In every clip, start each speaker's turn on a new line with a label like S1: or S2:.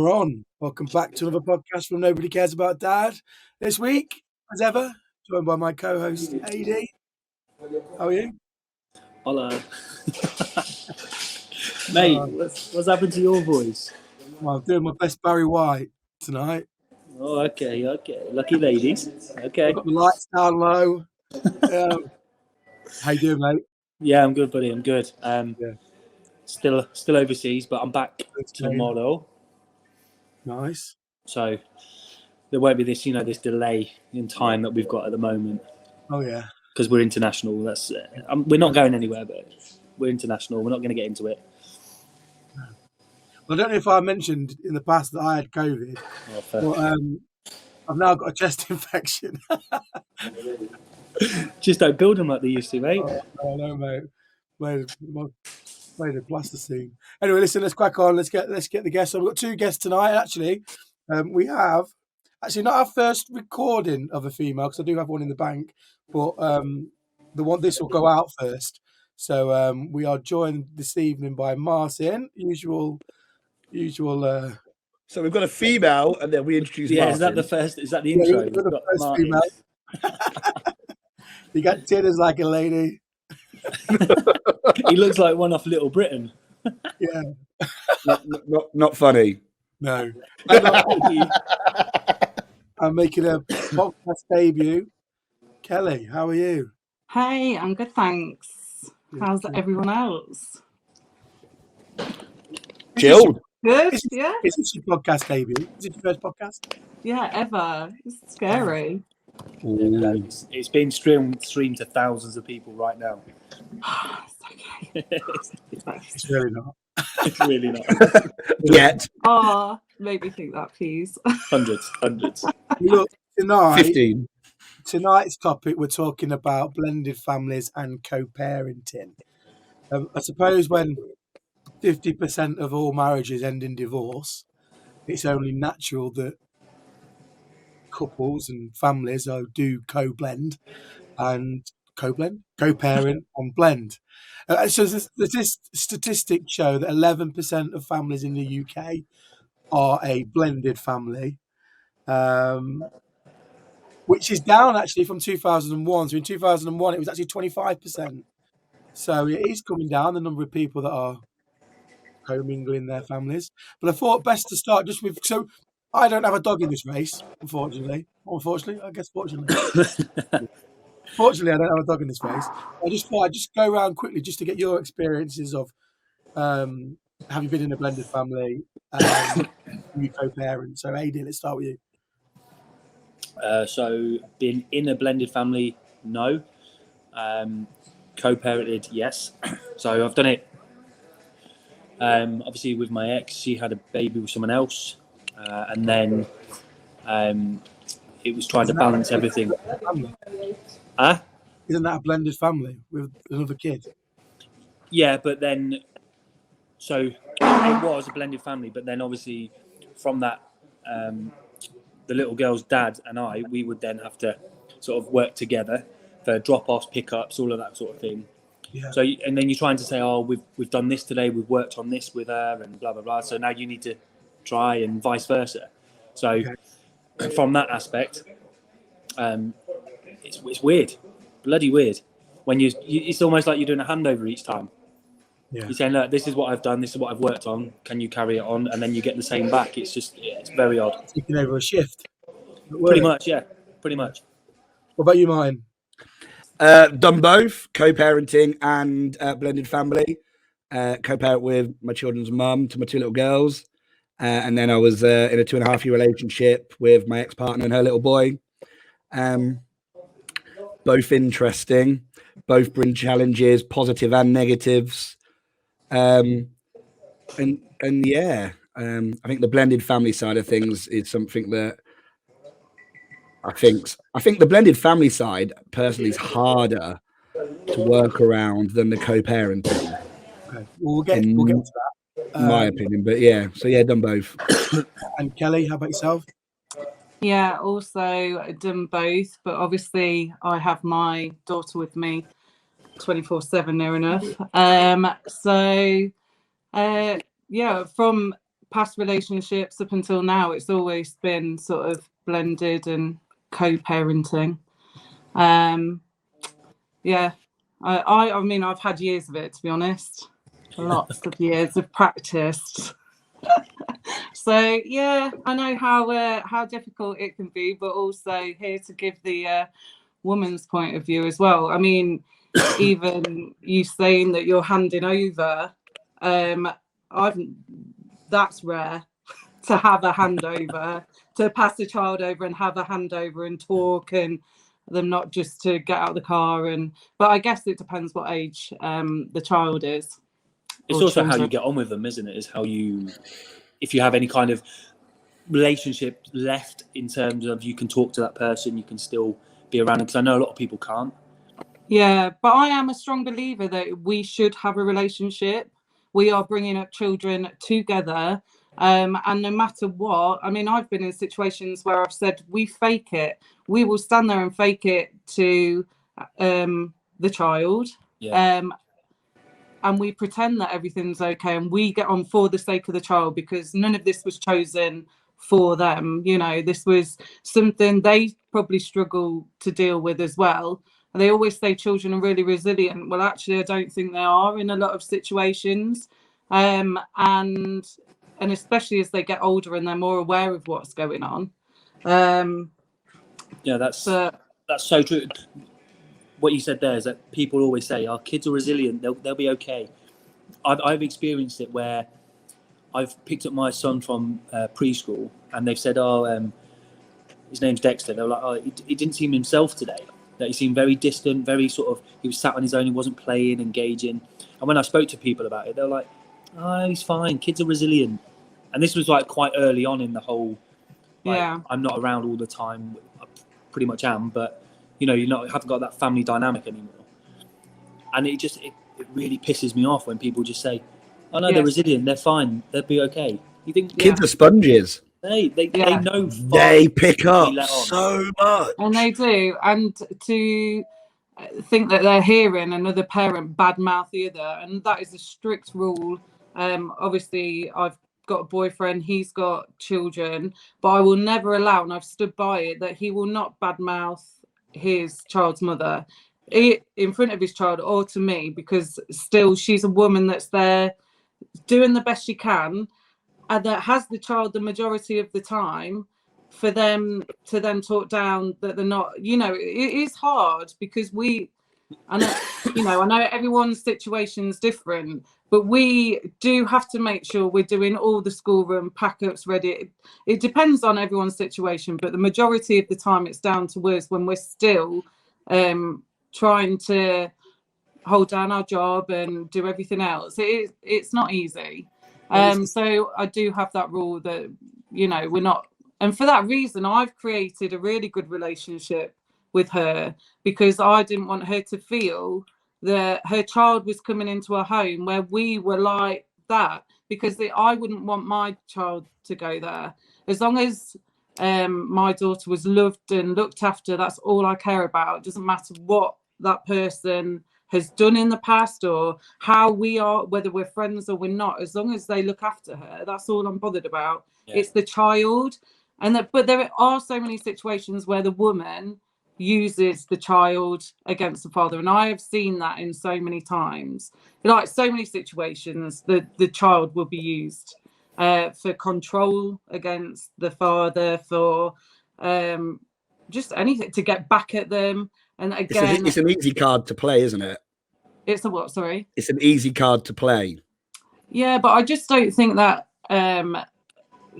S1: we're on. Welcome back to another podcast from Nobody Cares About Dad. This week, as ever, joined by my co-host, AD. How are you?
S2: Hola. Mate, what's happened to your voice?
S1: Well, I'm doing my best Barry White tonight.
S2: Oh, okay. Lucky ladies. Okay.
S1: I've got the lights down low. How you doing, mate?
S2: Yeah, I'm good, buddy. I'm good.
S1: Yeah.
S2: Still overseas, but I'm back tomorrow.
S1: Nice.
S2: So there won't be this delay in time that we've got at the moment.
S1: Oh yeah.
S2: Because we're international. That's we're not going anywhere, but we're international. We're not going to get into it.
S1: I don't know if I mentioned in the past that I had COVID, but I've now got a chest infection.
S2: Just don't build them like they used to, mate.
S1: Oh no, mate. Played a plasticine. Anyway, listen, let's crack on. Let's get the guests. So we've got two guests tonight, actually. We have actually not our first recording of a female, because I do have one in the bank, but this will go out first. So we are joined this evening by Martin, usual.
S3: So we've got a female, and then we introduce.
S2: Yeah,
S3: Martin.
S2: is that the first? Is that the intro?
S1: Yeah, the first female. You got titties like a lady.
S2: He looks like one off Little Britain.
S1: Yeah.
S3: Not funny.
S1: No. I'm making a podcast debut. Kelly, how are you?
S4: Hey, I'm good, thanks. How's everyone else?
S3: Chilled.
S4: Good, yeah.
S1: Is this your podcast debut? Is it your first podcast?
S4: Yeah, ever. It's scary.
S2: It's been streamed to thousands of people right now.
S4: It's okay.
S1: It's really not.
S2: It's really not.
S3: Yet.
S4: Oh, make me think that, please.
S2: Hundreds.
S1: Look, tonight,
S3: 15.
S1: Tonight's topic, we're talking about blended families and co-parenting. I suppose when 50% of all marriages end in divorce, it's only natural that couples and families do co-parent and blend. So the statistics show that 11% of families in the UK are a blended family, which is down actually from 2001. So in 2001, it was actually 25%. So it is coming down, the number of people that are co-mingling their families. But I thought best to start just with, so I don't have a dog in this race, unfortunately. I guess fortunately. Fortunately, I don't have a dog in this race. I just thought I'd just go around quickly just to get your experiences of have you been in a blended family, you co-parent. So AD, let's start with you.
S2: So been in a blended family, no. Co-parented, yes. So I've done it obviously with my ex. She had a baby with someone else, and then it was trying to balance everything.
S1: Isn't that a blended family with another kid?
S2: Yeah, but then so it was a blended family, but then obviously from that the little girl's dad and we would then have to sort of work together for drop-offs, pickups, all of that sort of thing.
S1: Yeah.
S2: So, and then you're trying to say, oh, we've done this today, we've worked on this with her, and blah blah blah. So now you need to try, and vice versa. So from that aspect, it's weird, bloody weird. When it's almost like you're doing a handover each time. Yeah. You're saying, look, this is what I've done, this is what I've worked on. Can you carry it on? And then you get the same back. It's just, it's very odd.
S1: Taking over a shift.
S2: Pretty much, yeah. Pretty much.
S1: What about you, Martin?
S3: Done both, co-parenting and blended family. Co-parent with my children's mum to my two little girls. And then I was in a 2.5-year relationship with my ex-partner and her little boy. Both interesting. Both bring challenges, positive and negatives. And yeah, I think the blended family side of things is something that I think the blended family side personally is harder to work around than the co-parenting.
S1: Okay, we'll get to that.
S3: In my opinion, but yeah, so yeah, done both.
S1: And Kelly, how about yourself?
S4: Yeah, also done both, but obviously I have my daughter with me 24/7 near enough. Yeah, from past relationships up until now, it's always been sort of blended and co-parenting. Yeah, I mean, I've had years of it, to be honest. Lots of years of practice. So yeah, I know how difficult it can be, but also here to give the woman's point of view as well. I mean, even you saying that you're handing over, that's rare to have a handover, to pass a child over and have a handover and talk, and them not just to get out of the car. But I guess it depends what age the child is.
S2: It's also how you get on with them, isn't it? Is how you, if you have any kind of relationship left in terms of you can talk to that person, you can still be around them, because I know a lot of people can't.
S4: Yeah, but I am a strong believer that we should have a relationship. We are bringing up children together, and no matter what, I mean, I've been in situations where I've said, we fake it. We will stand there and fake it to the child.
S2: Yeah.
S4: And we pretend that everything's okay, and we get on for the sake of the child, because none of this was chosen for them. You know, this was something they probably struggle to deal with as well. And they always say children are really resilient. Well, actually, I don't think they are in a lot of situations. And especially as they get older and they're more aware of what's going on.
S2: Yeah, that's so true. What you said there is that people always say, "Our kids are resilient; they'll be okay." I've experienced it where I've picked up my son from preschool, and they've said, "Oh, his name's Dexter." They were like, "Oh, he didn't seem himself today. That he seemed very distant, very sort of. He was sat on his own. He wasn't playing, engaging." And when I spoke to people about it, they were like, "Oh, he's fine. Kids are resilient." And this was like quite early on in the whole. Like,
S4: yeah,
S2: I'm not around all the time. I pretty much am, but you haven't got that family dynamic anymore. And it really pisses me off when people just say, "Oh no, they're resilient. They're fine. They'll be okay." You think
S3: Kids are sponges.
S2: They know.
S3: They pick up so much,
S4: and they do. And to think that they're hearing another parent badmouth the other, and that is a strict rule. Obviously, I've got a boyfriend, he's got children, but I will never allow, and I've stood by it, that he will not badmouth his child's mother in front of his child or to me, because still she's a woman that's there doing the best she can, and that has the child the majority of the time. For them to then talk down that they're not, it is hard, because I know everyone's situation's different, but we do have to make sure we're doing all the schoolroom pack-ups ready. It depends on everyone's situation, but the majority of the time it's down to us when we're still trying to hold down our job and do everything else. It's not easy. So I do have that rule that, we're not. And for that reason, I've created a really good relationship with her, because I didn't want her to feel that her child was coming into a home where we were like that, because I wouldn't want my child to go there. As long as my daughter was loved and looked after, that's all I care about. It doesn't matter what that person has done in the past or how we are, whether we're friends or we're not. As long as they look after her, that's all I'm bothered about. Yeah. It's the child. But there are so many situations where the woman uses the child against the father, and I have seen that in so many times. Like so many situations, the child will be used for control against the father, for just anything, to get back at them. And again,
S3: it's an easy card to play, isn't it?
S4: It's a what? Sorry,
S3: it's an easy card to play.
S4: Yeah, but I just don't think that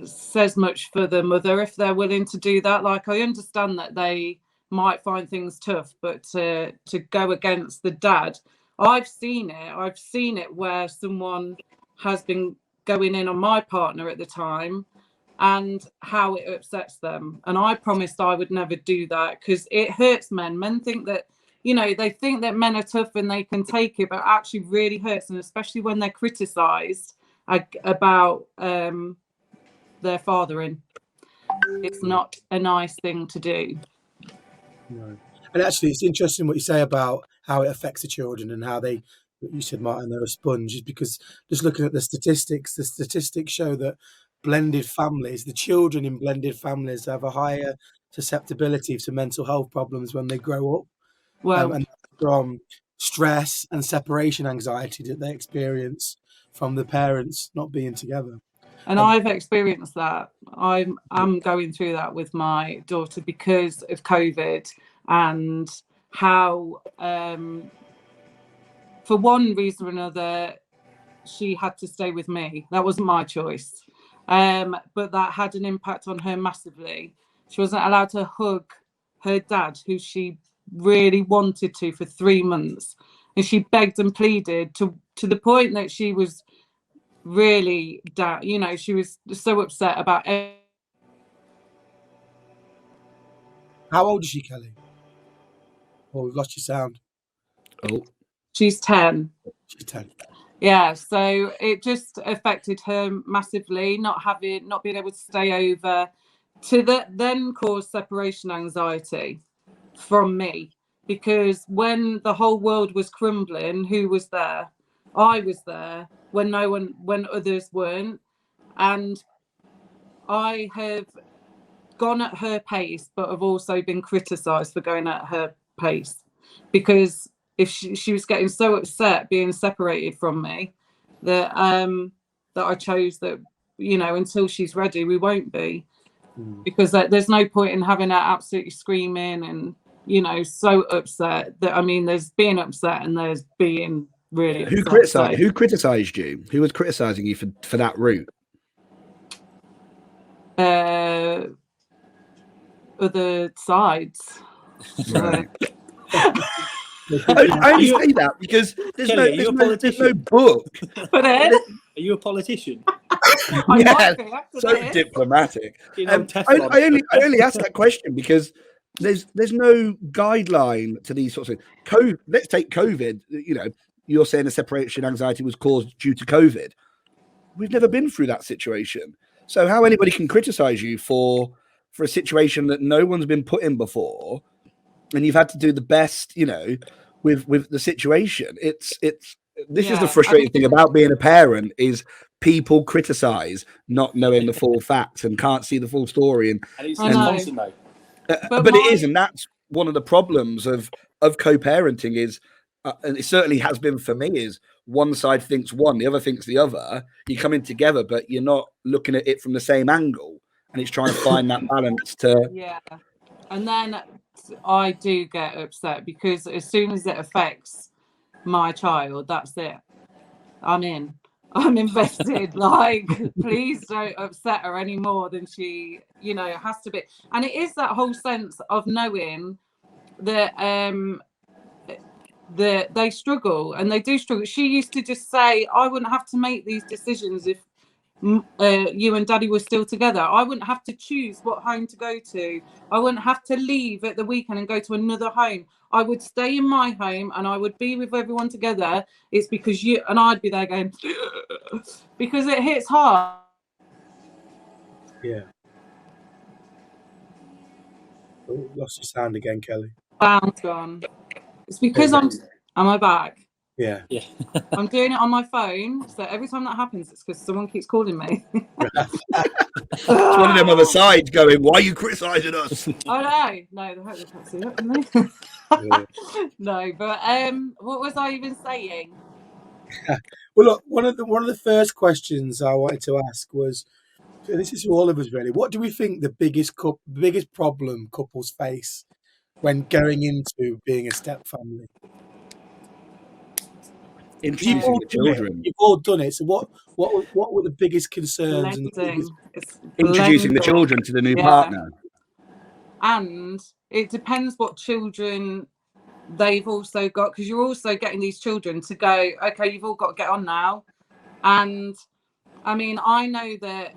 S4: says much for the mother if they're willing to do that. Like, I understand that they might find things tough, but to go against the dad, I've seen it where someone has been going in on my partner at the time and how it upsets them. And I promised I would never do that, because it hurts men. Men think that, they think that men are tough and they can take it, but it actually really hurts. And especially when they're criticized about their fathering. It's not a nice thing to do.
S1: No. And actually, it's interesting what you say about how it affects the children and how they, you said, Martin, they're a sponge, because just looking at the statistics show that blended families, the children in blended families have a higher susceptibility to mental health problems when they grow up,
S4: Well,
S1: and from stress and separation anxiety that they experience from the parents not being together.
S4: and I've experienced that. I'm going through that with my daughter because of COVID, and how for one reason or another she had to stay with me. That wasn't my choice, but that had an impact on her massively. She wasn't allowed to hug her dad, who she really wanted to, for 3 months, and she begged and pleaded to the point that she was really down. You know, she was so upset about it.
S1: How old is she, Kelly? Oh, we've lost your sound.
S3: Oh,
S4: She's 10.
S1: She's 10.
S4: Yeah, so it just affected her massively, not being able to stay over, to then cause separation anxiety from me, because when the whole world was crumbling, who was there? I was there when others weren't, and I have gone at her pace, but have also been criticised for going at her pace, because if she was getting so upset being separated from me that that I chose that, you know, until she's ready, we won't be, because there's no point in having her absolutely screaming and, you know, so upset. That, I mean, there's being upset and there's being really upset.
S3: Who criticised you? Who was criticising you for that route?
S4: Other sides.
S3: Right. I only say that because there's
S2: Kelly,
S3: no
S2: politician?
S3: book.
S4: But
S2: Are you a politician?
S4: I might be after
S3: So
S4: this.
S3: diplomatic.
S2: You know,
S3: I only asked that question because there's no guideline to these sorts of things. Let's take COVID. You know, you're saying the separation anxiety was caused due to COVID. We've never been through that situation, so how anybody can criticize you for a situation that no one's been put in before, and you've had to do the best, you know, with the situation. This is the frustrating thing about being a parent, is people criticize not knowing the full facts and can't see the full story. And
S2: it's constant, though.
S3: But it is, and that's one of the problems of co-parenting is, and it certainly has been for me, is one side thinks one, the other thinks the other. You come in together, but you're not looking at it from the same angle, and it's trying to find that balance to.
S4: Yeah, and then I do get upset because as soon as it affects my child, that's it. I'm invested. Like, please don't upset her any more than she, you know, has to be. And it is that whole sense of knowing that that they struggle, and they do struggle. She used to just say, I wouldn't have to make these decisions if you and Daddy were still together. I wouldn't have to choose what home to go to. I wouldn't have to leave at the weekend and go to another home. I would stay in my home and I would be with everyone together. It's because you, and I'd be there going, because it hits hard.
S1: Yeah. Oh, lost your sound again, Kelly.
S4: Sound's gone. It's because am I back?
S1: Yeah.
S4: I'm doing it on my phone, so every time that happens, it's because someone keeps calling me.
S3: It's one of them other sides going, why are you criticising us?
S4: Oh no, they can't see that, can they?
S1: Yeah.
S4: No, but what was I even saying?
S1: Well, look, one of the first questions I wanted to ask was, and this is for all of us really, what do we think the biggest problem couples face when going into being a step family?
S3: Introducing the children.
S1: You've all done it. So what were the biggest concerns?
S3: Introducing the children to the new partner.
S4: And it depends what children they've also got, because you're also getting these children to go, okay, you've all got to get on now. And I mean, I know that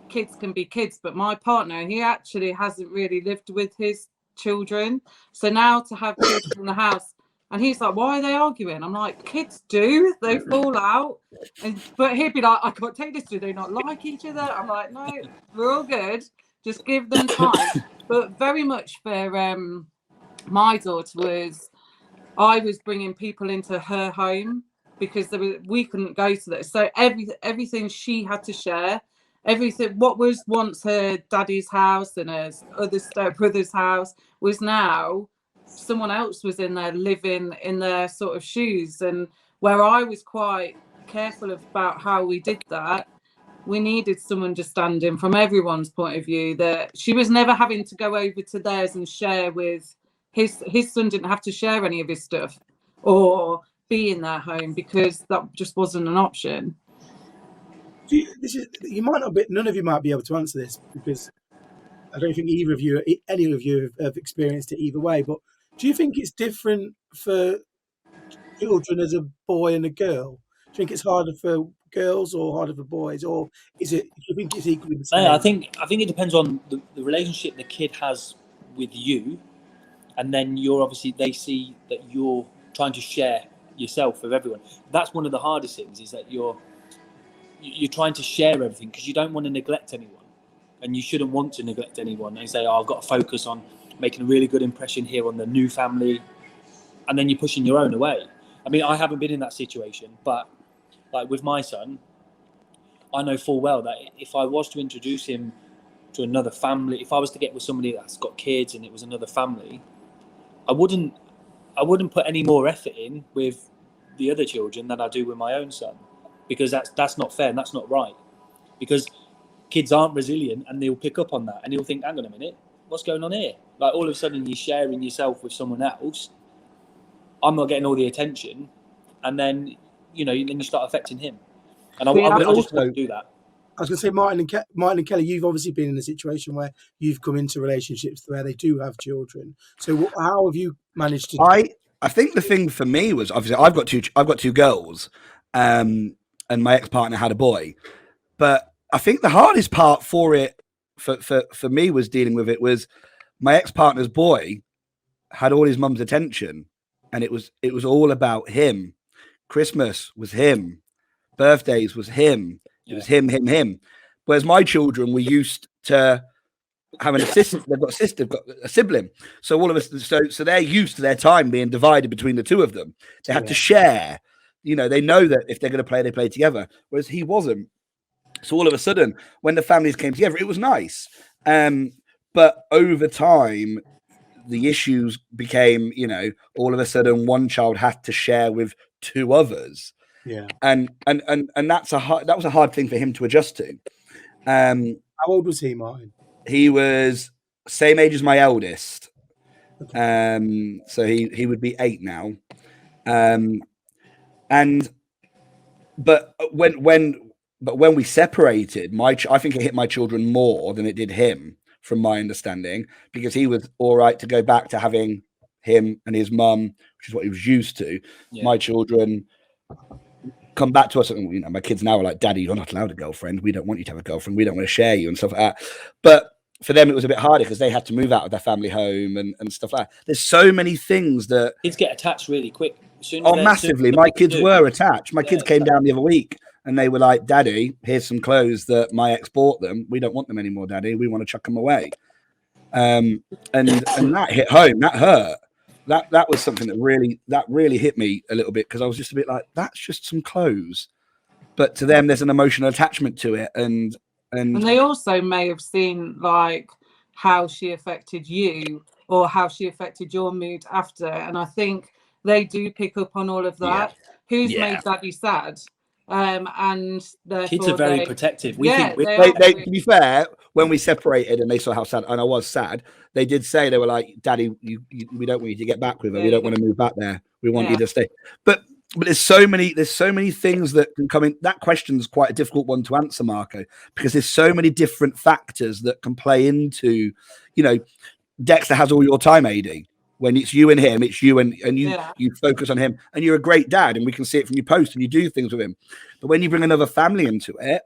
S4: kids can be kids, but my partner, he actually hasn't really lived with his children. So now to have children in the house, and he's like, why are they arguing? I'm like, kids do, they fall out. But he'd be like, I can't take this, do they not like each other? I'm like, no, we're all good, just give them time. But very much for my daughter I was bringing people into her home because we couldn't go to this, so everything she had to share. everything. What was once her daddy's house and her other stepbrother's house was now someone else was in there living in their sort of shoes. And where I was quite careful about how we did that, we needed some understanding from everyone's point of view that she was never having to go over to theirs and share with his son. Didn't have to share any of his stuff or be in their home because that just wasn't an option.
S1: You might not be, none of you might be able to answer this because I don't think any of you have experienced it either way. But do you think it's different for children as a boy and a girl? Do you think it's harder for girls or harder for boys, or is it? Do you think it's equally the same?
S2: I think it depends on the relationship the kid has with you, and then they see that you're trying to share yourself with everyone. That's one of the hardest things, is that you're trying to share everything because you don't want to neglect anyone, and you shouldn't want to neglect anyone and say, I've got to focus on making a really good impression here on the new family, and then you're pushing your own away. I mean, I haven't been in that situation, but like with my son, I know full well that if I was to introduce him to another family, if I was to get with somebody that's got kids and it was another family, I wouldn't put any more effort in with the other children than I do with my own son, because that's not fair and that's not right. Because kids aren't resilient and they'll pick up on that and they'll think, hang on a minute, what's going on here? Like all of a sudden you're sharing yourself with someone else. I'm not getting all the attention, and then you start affecting him. And I just wouldn't do that.
S1: I was going to say, Martin and Kelly, you've obviously been in a situation where you've come into relationships where they do have children. So how have you managed to?
S3: I think the thing for me was, obviously I've got two girls, and my ex-partner had a boy. But I think the hardest part for me was dealing with it was my ex-partner's boy had all his mum's attention, and it was all about him. Christmas was him, birthdays was him. It was him. Whereas my children were used to having a sister. They've got a sister, they've got a sibling. So all of us, so they're used to their time being divided between the two of them. They have to share. They know that if they're going to play, they play together. Whereas he wasn't. So all of a sudden, when the families came together, it was nice. But over time, the issues became, all of a sudden one child had to share with two others.
S1: Yeah.
S3: And that was a hard thing for him to adjust to.
S1: How old was he, Martin?
S3: He was same age as my eldest. So he would be 8 now. But when we separated, I think it hit my children more than it did him, from my understanding, because he was all right to go back to having him and his mum, which is what he was used to. Yeah. My children come back to us, and my kids now are like, Daddy, you're not allowed a girlfriend. We don't want you to have a girlfriend. We don't want to share you and stuff like that. But for them, it was a bit harder because they had to move out of their family home and stuff like that. There's so many things that
S2: kids get attached really quick.
S3: Massively. My kids were attached. My kids came down the other week and they were like, Daddy, here's some clothes that my ex bought them. We don't want them anymore, Daddy. We want to chuck them away. And that hit home. That hurt. That was something that really hit me a little bit, because I was just a bit like, that's just some clothes. But to them, there's an emotional attachment to it. And
S4: they also may have seen like how she affected you or how she affected your mood after. And I think they do pick up on all of that. Yeah. Who's made Daddy sad? And
S2: kids are very protective.
S3: To be fair, when we separated and they saw how sad, and I was sad, they did say, they were like, Daddy, we don't want you to get back with her. We don't want to move back there. We want you to stay. But there's so many things that can come in. That question is quite a difficult one to answer, Marco, because there's so many different factors that can play into, Dexter has all your time, AD. When it's you and him, it's you and you focus on him, and you're a great dad, and we can see it from your post, and you do things with him. But when you bring another family into it,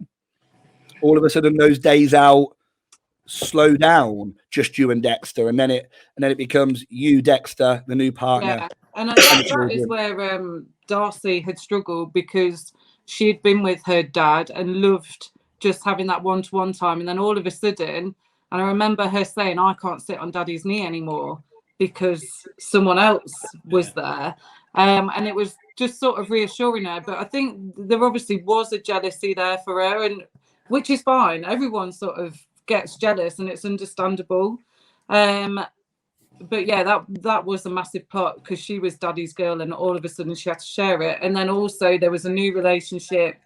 S3: all of a sudden those days out slow down, just you and Dexter, and then it becomes you, Dexter, the new partner.
S4: Yeah, and that is where Darcy had struggled, because she had been with her dad and loved just having that one-to-one time, and then all of a sudden, and I remember her saying, I can't sit on Daddy's knee anymore, because someone else was there, and it was just sort of reassuring her. But I think there obviously was a jealousy there for her, and which is fine. Everyone sort of gets jealous, and it's understandable. But yeah, that was a massive plot because she was daddy's girl, and all of a sudden she had to share it. And then also there was a new relationship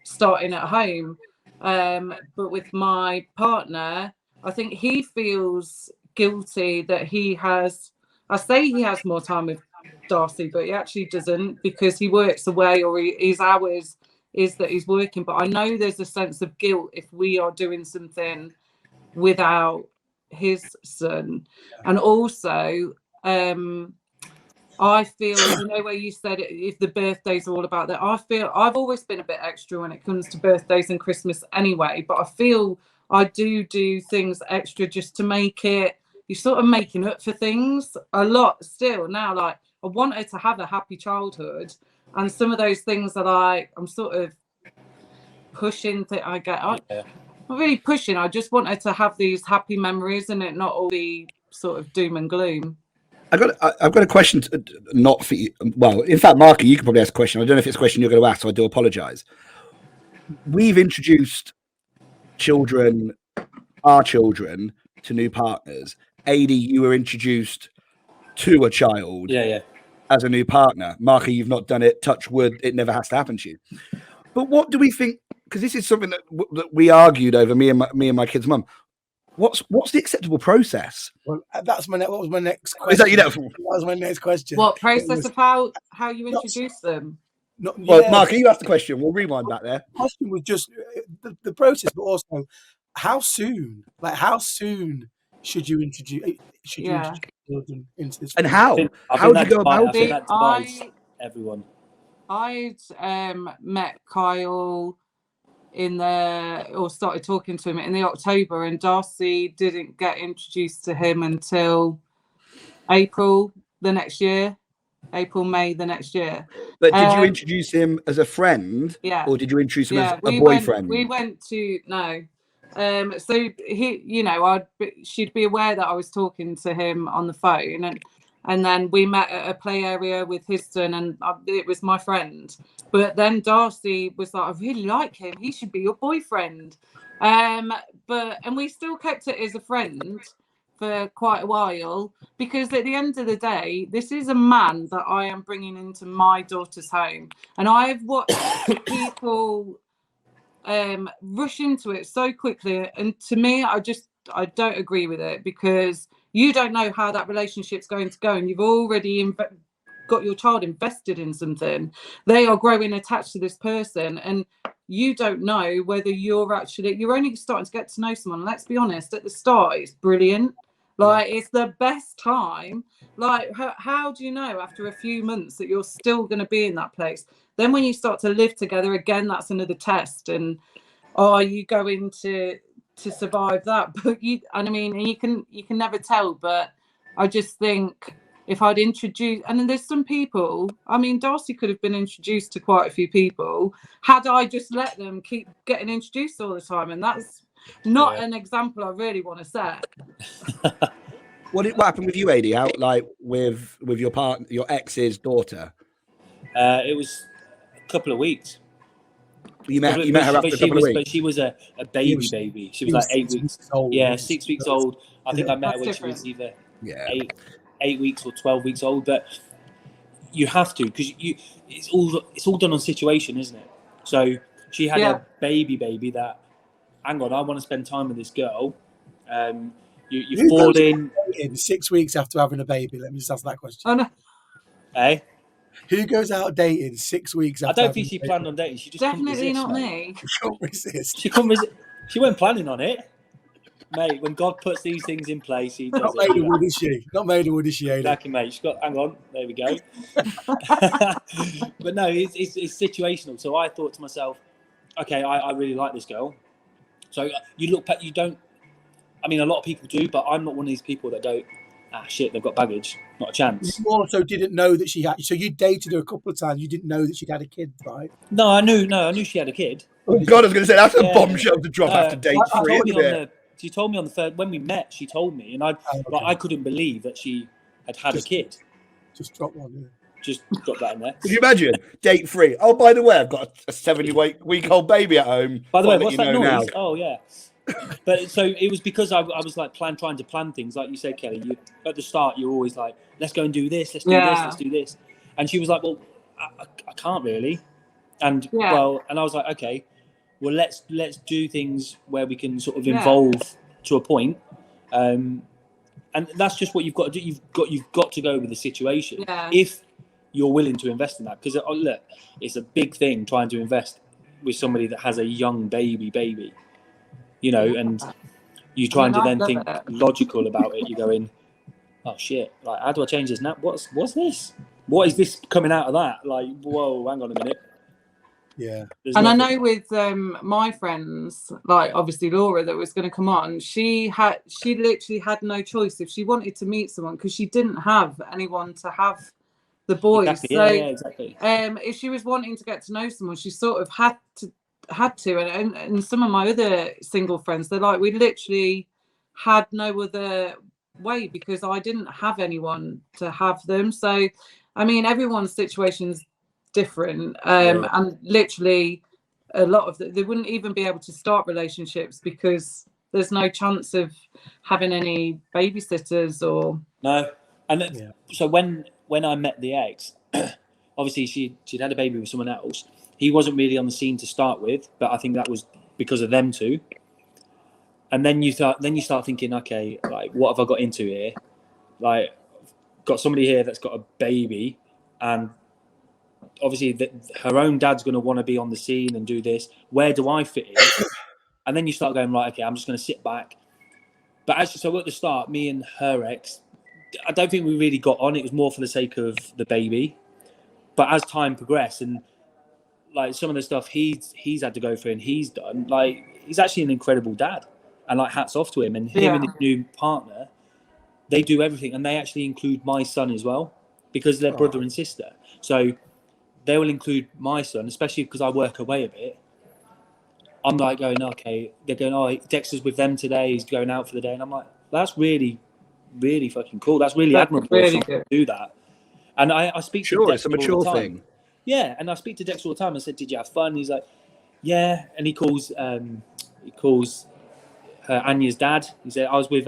S4: starting at home. But with my partner, I think he feels guilty that he has. I say he has more time with Darcy, but he actually doesn't, because he works away, or his hours is that he's working. But I know there's a sense of guilt if we are doing something without his son. And also I feel, you know, where you said if the birthdays are all about that, I feel I've always been a bit extra when it comes to birthdays and Christmas anyway, but I feel I do things extra just to make it, you're sort of making up for things a lot still now. Like, I want her to have a happy childhood, and some of those things that I'm sort of pushing that I get on.
S2: Yeah.
S4: Not really pushing. I just want her to have these happy memories and it not all be sort of doom and gloom.
S3: I've got a question, not for you. Well, in fact, Marky, you can probably ask a question. I don't know if it's a question you're going to ask, so I do apologise. We've introduced our children, to new partners. Adi, you were introduced to a child as a new partner. Marky, you've not done it. Touch wood, it never has to happen to you. But what do we think? Because this is something that we argued over, me and my kid's mum. What's the acceptable process?
S1: Well, what was my next question?
S3: Is that,
S1: that was my next question.
S4: What process of how you introduce them?
S3: Mark, you asked the question. We'll rewind back there.
S1: The question was just the process, but also how soon? Like, how soon should you introduce children into this?
S3: And how? How do you go about
S2: it? Everyone.
S4: I'd met Kyle started talking to him in the October, and Darcy didn't get introduced to him until May the next year.
S3: But did you introduce him as a friend?
S4: Yeah.
S3: Or did you introduce him as a boyfriend?
S4: We went to no. So he, you know, she'd be aware that I was talking to him on the phone, and then we met at a play area with his son, and it was my friend. But then Darcy was like, I really like him. He should be your boyfriend. And we still kept it as a friend for quite a while, because at the end of the day, this is a man that I am bringing into my daughter's home. And I've watched people rush into it so quickly. And to me, I don't agree with it, because you don't know how that relationship's going to go, and you've already got your child invested in something. They are growing attached to this person, and you don't know whether you're only starting to get to know someone. Let's be honest, at the start it's brilliant, like it's the best time. Like, how do you know after a few months that you're still going to be in that place? Then when you start to live together again, that's another test. And are you going to survive that? But you can never tell. But I just think if I'd introduced, and then there's some people, I mean, Darcy could have been introduced to quite a few people had I just let them keep getting introduced all the time. And that's not an example I really want to set.
S3: What happened with you, Adi? How, like, with your partner, your ex's daughter?
S2: It was a couple of weeks.
S3: You met her after a couple of weeks.
S2: But she was a baby. She was like 8 weeks old. Yeah, 6 weeks old. I think I met her when she was either 8 weeks or 12 weeks old. But you have to, because it's all done on situation, isn't it? So she had a baby that, hang on, I want to spend time with this girl. You fall in
S1: 6 weeks after having a baby. Let me just ask that question.
S4: Oh no.
S2: Hey?
S1: Who goes out dating 6 weeks after?
S2: I don't think she planned on dating. She just
S4: definitely
S2: resist,
S4: not
S2: mate.
S4: me.
S1: She couldn't resist.
S2: She couldn't resist. She wasn't planning on it, mate. When God puts these things in place, He does
S1: Not
S2: it.
S1: made of wood, is she? Not made of wood, is she, Adi?
S2: Exactly, mate. She's got. Hang on. There we go. But no, it's situational. So I thought to myself, okay, I really like this girl. So you look at, you don't. I mean, a lot of people do, but I'm not one of these people that don't. Shit, they've got baggage. Not a chance.
S1: You also didn't know that she had. So you dated her a couple of times. You didn't know that she'd had a kid, right?
S2: No, I knew she had a kid.
S3: Oh God, I was going to say that's a bombshell to drop after date 3, isn't it?
S2: She told me on the third when we met. She told me, and I couldn't believe that she had a kid.
S1: Just drop one.
S2: Just drop that in there.
S3: Could you imagine? Date 3. Oh, by the way, I've got a 7-week-old baby at home.
S2: By the way,
S3: I'll let
S2: what's
S3: you
S2: that
S3: know
S2: noise?
S3: now.
S2: Oh yeah. But so it was because I was like trying to plan things, like you said, Kelly. You at the start, you're always like, let's go and do this, let's do this, let's do this. And she was like, well, I can't really. And and I was like, okay, well, let's do things where we can sort of involve to a point. And that's just what you've got to do. You've got to go with the situation if you're willing to invest in that. Because look, it's a big thing trying to invest with somebody that has a young baby. You know, and you're trying to then think logical about it. You're going, oh shit! Like, how do I change this now? What's this? What is this coming out of that? Like, whoa, hang on a minute.
S1: Yeah.
S4: And I know with my friends, like obviously Laura that was going to come on, she literally had no choice if she wanted to meet someone, because she didn't have anyone to have the boys.
S2: Exactly.
S4: So,
S2: exactly.
S4: If she was wanting to get to know someone, she sort of had to. And some of my other single friends, they're like, we literally had no other way because I didn't have anyone to have them. So, I mean, everyone's situation's different, and literally a lot of they wouldn't even be able to start relationships because there's no chance of having any babysitters or
S2: no. And so when I met the ex, obviously she'd had a baby with someone else. He wasn't really on the scene to start with, but I think that was because of them two. And then you start thinking, okay, like, what have I got into here? Like, got somebody here that's got a baby, and obviously her own dad's going to want to be on the scene and do this. Where do I fit in? And then you start going, right, okay, I'm just going to sit back. But actually, so at the start, me and her ex, I don't think we really got on. It was more for the sake of the baby. But as time progressed, and like some of the stuff he's had to go through and he's done, like, he's actually an incredible dad, and like, hats off to him. And him and his new partner, they do everything, and they actually include my son as well, because they're brother and sister. So they will include my son, especially because I work away a bit. I'm like going, okay, they're going, oh, Dexter's with them today, he's going out for the day. And I'm like, that's really, really fucking cool. That's really admirable to do that. And I speak to Dexter,
S3: it's a mature thing.
S2: Yeah, and I speak to Dexter all the time. I said, did you have fun? And he's like, yeah. And he calls her Anya's dad. He said, I was with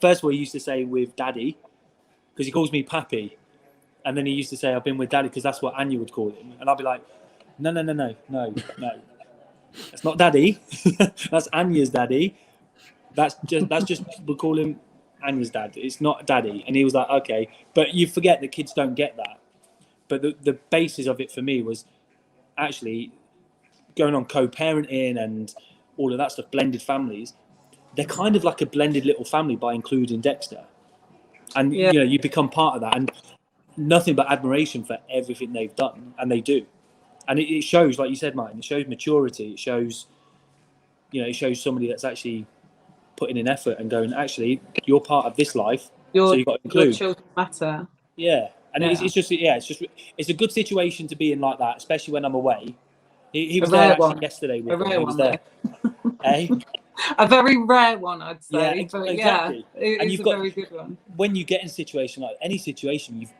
S2: first of all, he used to say with daddy, because he calls me pappy. And then he used to say, I've been with daddy, because that's what Anya would call him. And I'd be like, no. That's not daddy. That's Anya's daddy. That's just we'll call him Anya's dad. It's not daddy. And he was like, okay. But you forget that kids don't get that. But the basis of it for me was actually going on co-parenting and all of that stuff, blended families. They're kind of like a blended little family by including Dexter. And, you know, you become part of that. And nothing but admiration for everything they've done. And they do. And it shows, like you said, Martin, it shows maturity. It shows, you know, it shows somebody that's actually putting in effort and going, actually, you're part of this life. So you've got to include.
S4: Your children matter.
S2: Yeah. And it's a good situation to be in like that, especially when I'm away. He was there actually yesterday with me. He was there.
S4: A very rare one, I'd say.
S2: Yeah, exactly.
S4: Yeah, it's a very good one.
S2: When you get in a situation like any situation, you've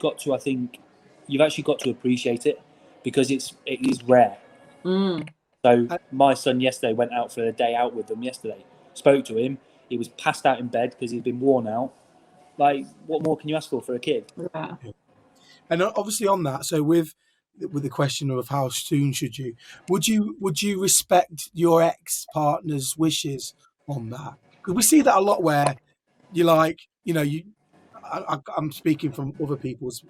S2: actually got to appreciate it, because it is rare. So my son yesterday went out for a day out with them yesterday. Spoke to him. He was passed out in bed because he'd been worn out. Like, what more can you ask for a kid?
S4: Yeah.
S1: And obviously on that, so with the question of how soon would you respect your ex-partner's wishes on that? Because we see that a lot where you're like, you know, I'm speaking from other people's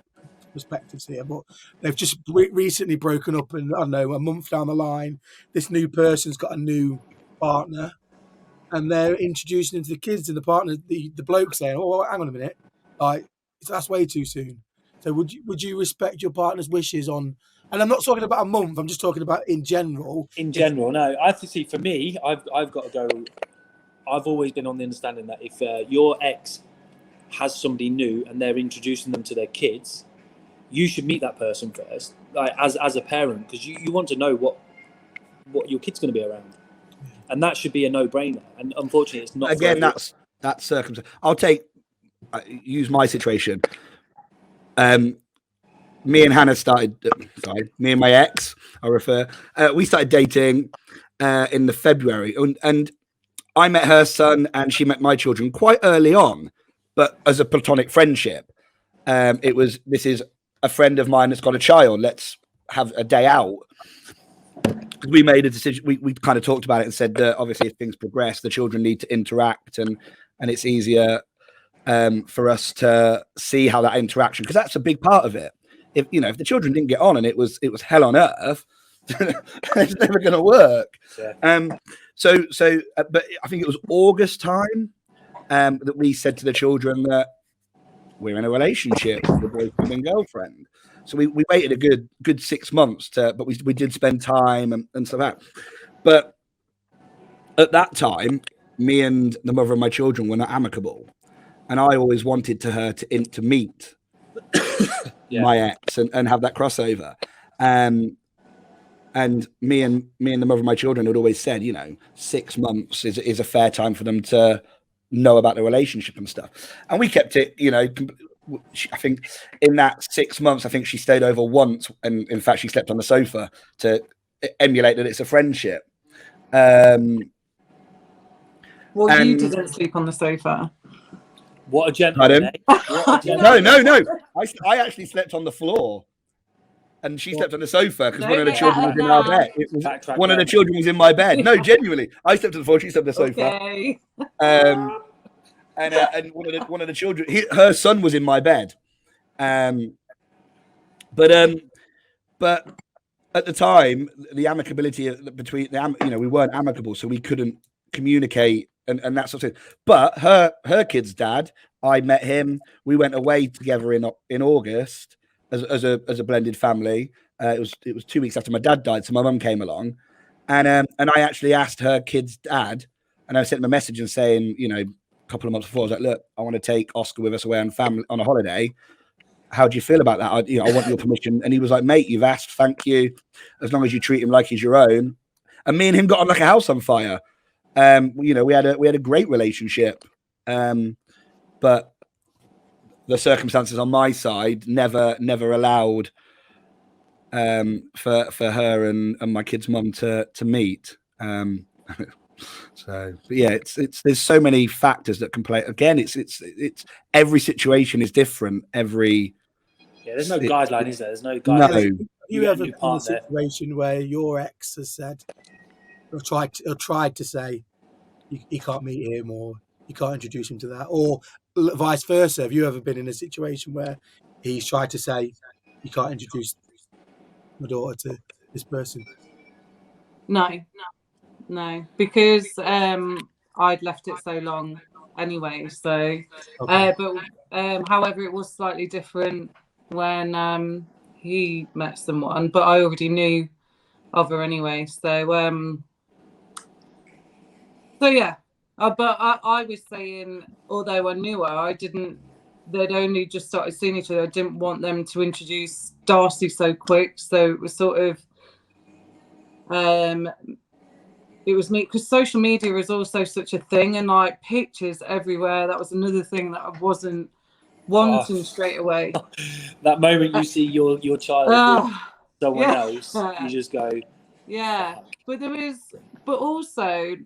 S1: perspectives here, but they've just recently broken up, and I don't know, a month down the line, this new person's got a new partner, and they're introducing into the kids and the partner, the bloke saying, oh, hang on a minute, like, that's way too soon. So would you respect your partner's wishes on? And I'm not talking about a month. I'm just talking about in general.
S2: In general, no. I have to see. For me, I've got to go. I've always been on the understanding that if your ex has somebody new and they're introducing them to their kids, you should meet that person first, like as a parent, because you want to know what your kid's going to be around, and that should be a no-brainer. And unfortunately, it's not.
S3: Again, that's circumstance. I'll use my situation. me and Hannah started. Me and my ex, we started dating in the February, and I met her son, and she met my children quite early on, but as a platonic friendship. This is a friend of mine that's got a child. Let's have a day out. We made a decision. We kind of talked about it and said that obviously if things progress, the children need to interact, and it's easier for us to see how that interaction, because that's a big part of it. If the children didn't get on and it was hell on earth, it's never going to work. Yeah. But I think it was August time that we said to the children that we're in a relationship with boyfriend and girlfriend. So we waited a good 6 months but we did spend time and stuff like that. But at that time, me and the mother of my children were not amicable, and I always wanted her to meet my ex and have that crossover. And me and the mother of my children had always said, 6 months is a fair time for them to know about the relationship and stuff. And we kept it, I think in that 6 months, I think she stayed over once, and in fact she slept on the sofa to emulate that it's a friendship.
S4: You didn't sleep on the sofa.
S2: What a gentleman.
S3: No. I actually slept on the floor, and she slept on the sofa because one of the children was in our bed. One of the children was in my bed. No, genuinely, I slept on the floor. She slept on the sofa.
S4: Okay.
S3: And one of the children, her son was in my bed. But at the time, the amicability between we weren't amicable, so we couldn't communicate and that sort of thing. But her kid's dad, I met him. We went away together in August as a blended family. It was 2 weeks after my dad died, so my mum came along, and I actually asked her kid's dad, and I sent him a message and saying, a couple of months before, I was like, look, I want to take Oscar with us away on a holiday. How do you feel about that? I want your permission. And he was like, mate, you've asked, thank you. As long as you treat him like he's your own. And me and him got on like a house on fire. We had a great relationship. But the circumstances on my side never allowed for her and my kid's mum to meet. So, but yeah, there's so many factors that can play. Again, it's every situation is different.
S2: There's no guideline, is there? There's no guideline.
S1: No. Have you ever been in a situation where your ex has said, or tried to say, you can't meet him, or you can't introduce him to that, or vice versa? Have you ever been in a situation where he's tried to say, you can't introduce my daughter to this person?
S4: No, because I'd left it so long anyway. So, okay. However, it was slightly different when he met someone, but I already knew of her anyway. So, yeah. But I was saying, although I knew her, they'd only just started seeing each other. I didn't want them to introduce Darcy so quick. So it was sort of, it was me, because social media is also such a thing, and like pictures everywhere. That was another thing that I wasn't wanting straight away.
S2: That moment you see your child with someone else, you just go.
S4: Yeah, but also,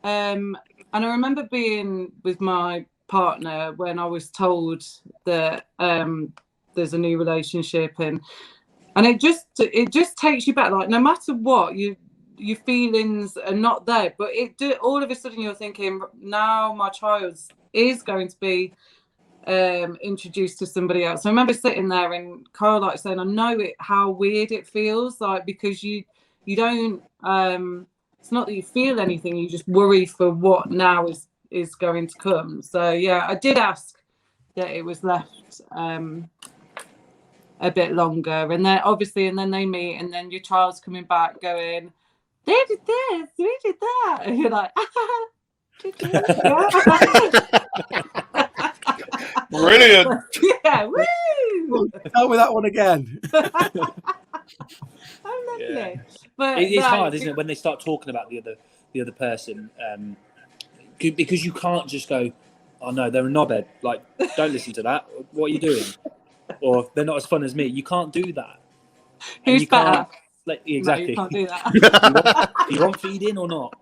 S4: and I remember being with my partner when I was told that there's a new relationship, and it just takes you back. Like, no matter what, your feelings are not there, but all of a sudden you're thinking, now my child is going to be introduced to somebody else. I remember sitting there and Kyle like saying, I know how weird it feels, like, because you don't it's not that you feel anything, you just worry for what now is going to come. So yeah, I did ask that it was left a bit longer, and then obviously, and then they meet, and then your child's coming back going, they did this, we did that, and you're like,
S3: brilliant.
S4: Yeah, woo!
S1: Tell me that one again.
S4: Oh, lovely. Yeah. But
S2: it's hard, isn't it, when they start talking about the other person, because you can't just go, oh no, they're a knobhead. Like, don't listen to that. What are you doing? or they're not as fun as me. You can't do that. And
S4: Who's
S2: you can't-
S4: better?
S2: Like,
S4: No,
S2: exactly.
S4: you can't do that.
S2: You want feeding or not?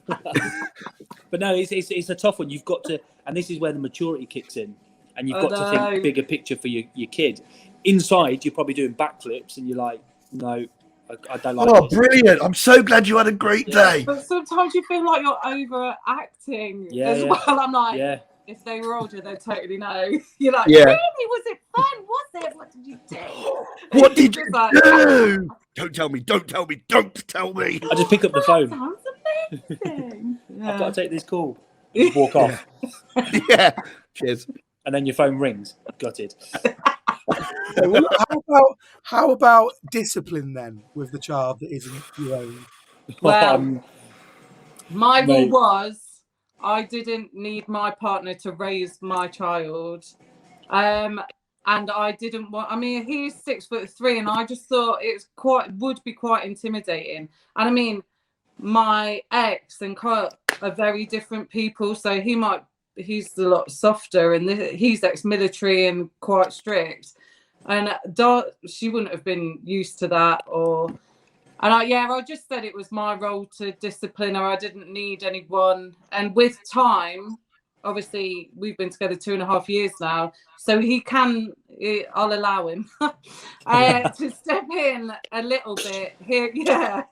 S2: But no, it's a tough one. You've got to, and this is where the maturity kicks in, and you've
S4: I
S2: got to
S4: know.
S2: think bigger picture for your kid. Inside, you're probably doing backflips, and you're like, no, I don't like
S3: Oh,
S2: this.
S3: brilliant. I'm so glad you had a great day.
S4: But sometimes you feel like you're overacting
S2: Yeah,
S4: as
S2: yeah.
S4: well. I'm like,
S2: Yeah,
S4: if they were older, they'd totally know. You're like,
S3: Yeah.
S4: really? Was it fun? Was it? What did you do?
S3: What did you
S4: It's like,
S3: do? Don't tell me. Don't tell me. Don't tell me.
S2: I just pick up the
S4: "That
S2: phone.
S4: sounds amazing."
S2: I've got to take this call. Just walk off,
S3: Yeah. Cheers.
S2: and then your phone rings. Gutted.
S1: So how about discipline then with the child that isn't your own?
S4: Well, my rule
S2: Mate.
S4: was I didn't need my partner to raise my child. And I didn't want, I mean, he's 6'3", and I just thought would be quite intimidating. And I mean, my ex and Kyle are very different people. So he's a lot softer, and he's ex-military and quite strict. And she wouldn't have been used to that, I just said it was my role to discipline her. I didn't need anyone. And with time, obviously, we've been together 2.5 years now, so I'll allow him to step in a little bit here. Yeah,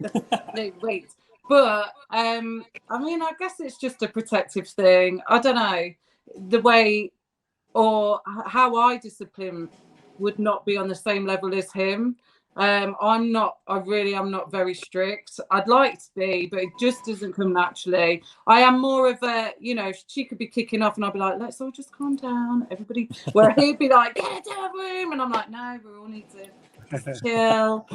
S4: wait. But I mean, I guess it's just a protective thing. I don't know, the way or how I discipline would not be on the same level as him. I'm not very strict. I'd like to be, but it just doesn't come naturally. I am more of a, she could be kicking off and I'll be like, let's all just calm down, everybody. Where he'd be like, get into the room. And I'm like, no, we all need to chill.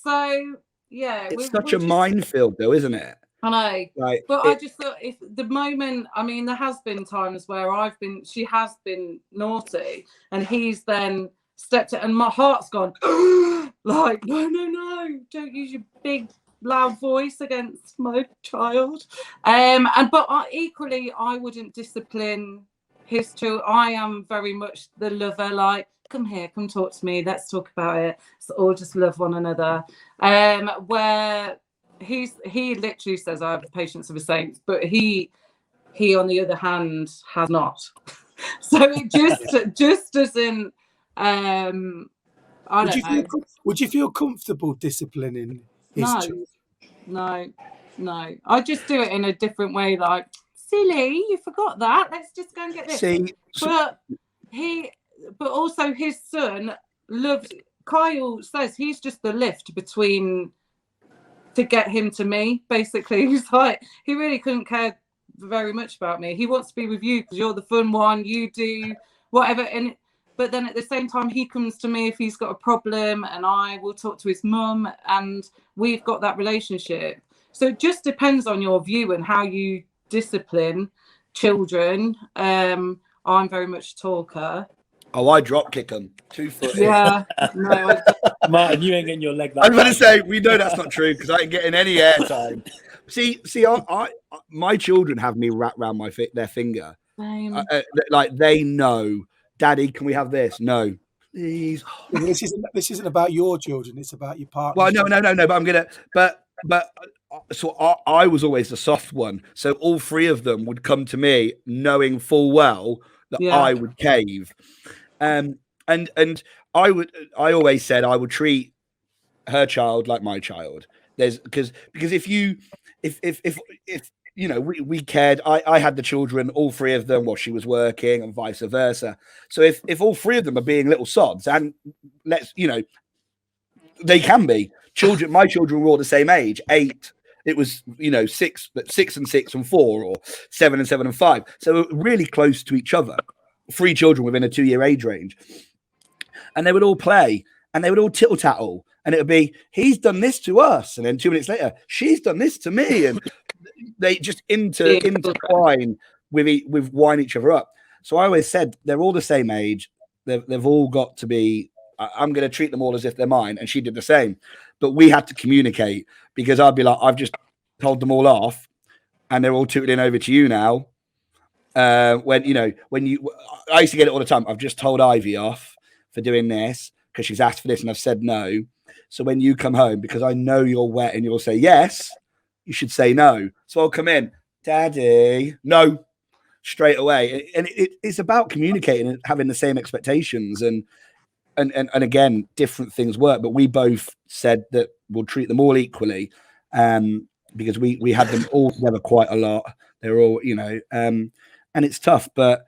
S4: So, yeah.
S3: It's such a minefield, though, isn't it?
S4: I know.
S3: Like,
S4: But I just thought if the moment, I mean, there has been times where she has been naughty and he's then stepped it and my heart's gone like, no, don't use your big loud voice against my child. But equally, I wouldn't discipline his children. I am very much the lover, like, come here, come talk to me, let's talk about it. So all just love one another. Where he literally says I have the patience of a saint, but he on the other hand has not. So it just doesn't.
S1: Would you feel comfortable disciplining his child?
S4: No. I just do it in a different way, like, silly, you forgot that. Let's just go and get this. But also his son loves. Kyle says he's just the lift between to get him to me. Basically, he's like, he really couldn't care very much about me. He wants to be with you because you're the fun one. You do whatever, but then at the same time, he comes to me if he's got a problem, and I will talk to his mum, and we've got that relationship. So it just depends on your view and how you discipline children. I'm very much a talker.
S3: Oh, I drop kick them 2 foot.
S4: Yeah, no.
S2: Martin, you ain't getting your leg that.
S3: I'm going to say we know that's not true because I ain't getting any airtime. See, my children have me wrapped around their finger. Like they know, Daddy, can we have this? No, please.
S1: This isn't about your children. It's about your partner.
S3: Well, no. But I'm gonna. But so I was always the soft one. So all 3 of them would come to me, knowing full well that I would cave. And I always said I would treat her child like my child. Because if we cared, I had the children, all 3 of them while she was working, and vice versa. So if all 3 of them are being little sods, and they can be children. My children were all the same age, 8. It was 6, but 6 and 6 and 4, or 7 and 7 and 5. So really close to each other. 3 children within a 2-year age range, and they would all play and they would all tittle tattle, and it would be, he's done this to us, and then 2 minutes later, she's done this to me, and they just intertwine with winding each other up. So I always said they're all the same age. They've all got to be. I'm going to treat them all as if they're mine, and she did the same. But we had to communicate, because I'd be like, I've just told them all off, and they're all tootling over to you now. I used to get it all the time. I've just told Ivy off, for doing this because she's asked for this and I've said no. So when you come home, because I know you're wet and you'll say yes, you should say no. So I'll come in, Daddy, no, straight away. And it's about communicating and having the same expectations. And again, different things work. But we both said that we'll treat them all equally, because we had them all together quite a lot. They're all, and it's tough. But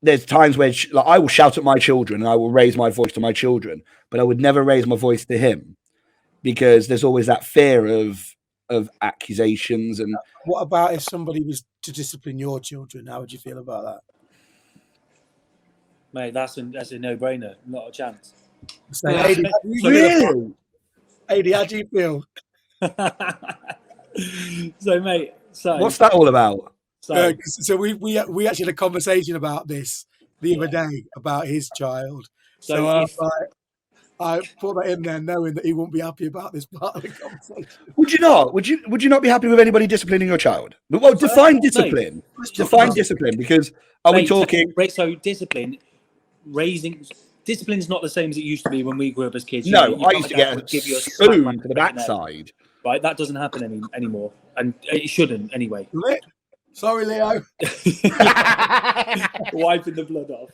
S3: there's times where like, I will shout at my children and I will raise my voice to my children, but I would never raise my voice to him because there's always that fear of accusations. And
S1: what about if somebody was to discipline your children? How would you feel about that?
S2: Mate, that's a no-brainer. Not a chance.
S1: So,
S4: Yeah.
S1: AD, how do you feel?
S2: So, mate,
S3: what's that all about?
S1: So we actually had a conversation about this the other day about his child. So I put that in there knowing that he won't be happy about this part of the conversation.
S3: Would you not? Would you not be happy with anybody disciplining your child? Well, define discipline. Define discipline, because we talking?
S2: So discipline is not the same as it used to be when we grew up as kids.
S3: No, I used to get a spoon to the backside.
S2: Right, that doesn't happen anymore, and it shouldn't anyway.
S1: Sorry, Leo.
S2: Wiping the blood off.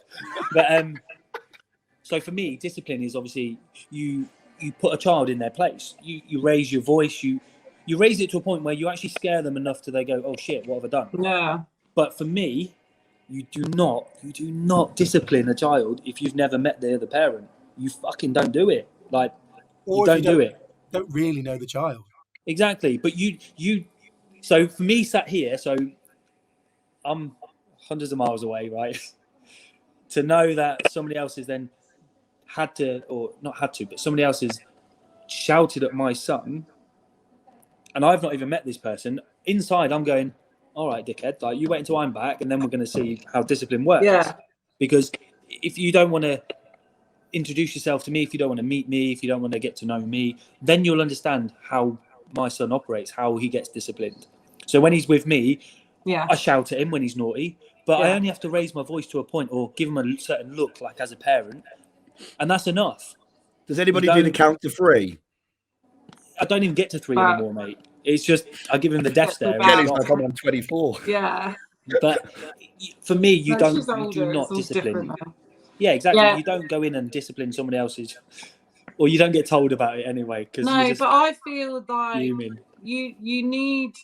S2: But so for me, discipline is obviously you put a child in their place. You raise your voice. You raise it to a point where you actually scare them enough to they go, oh shit, what have I done?
S4: Yeah.
S2: But for me, you do not discipline a child if you've never met the other parent. You fucking don't do it. Like, you don't do it.
S1: Don't really know the child.
S2: Exactly. But you so for me, sat here, so I'm hundreds of miles away, right? To know that somebody else has then had to, or not had to, but somebody else has shouted at my son, and I've not even met this person. Inside, I'm going, all right, dickhead, like, you wait until I'm back, and then we're going to see how discipline works.
S4: Yeah.
S2: Because if you don't want to introduce yourself to me, if you don't want to meet me, if you don't want to get to know me, then you'll understand how my son operates, how he gets disciplined. So when he's with me, I shout at him when he's naughty, but I only have to raise my voice to a point or give him a certain look, like as a parent, and that's enough.
S3: Does anybody do the count to 3?
S2: I don't even get to 3 anymore, mate. It's just I give him the death stare.
S3: Kelly's like, I'm on 24.
S4: Yeah.
S2: But for me, you do
S4: older,
S2: not discipline.
S4: Yeah,
S2: exactly. Yeah. You don't go in and discipline somebody else's, or you don't get told about it anyway.
S4: No, but I feel like you need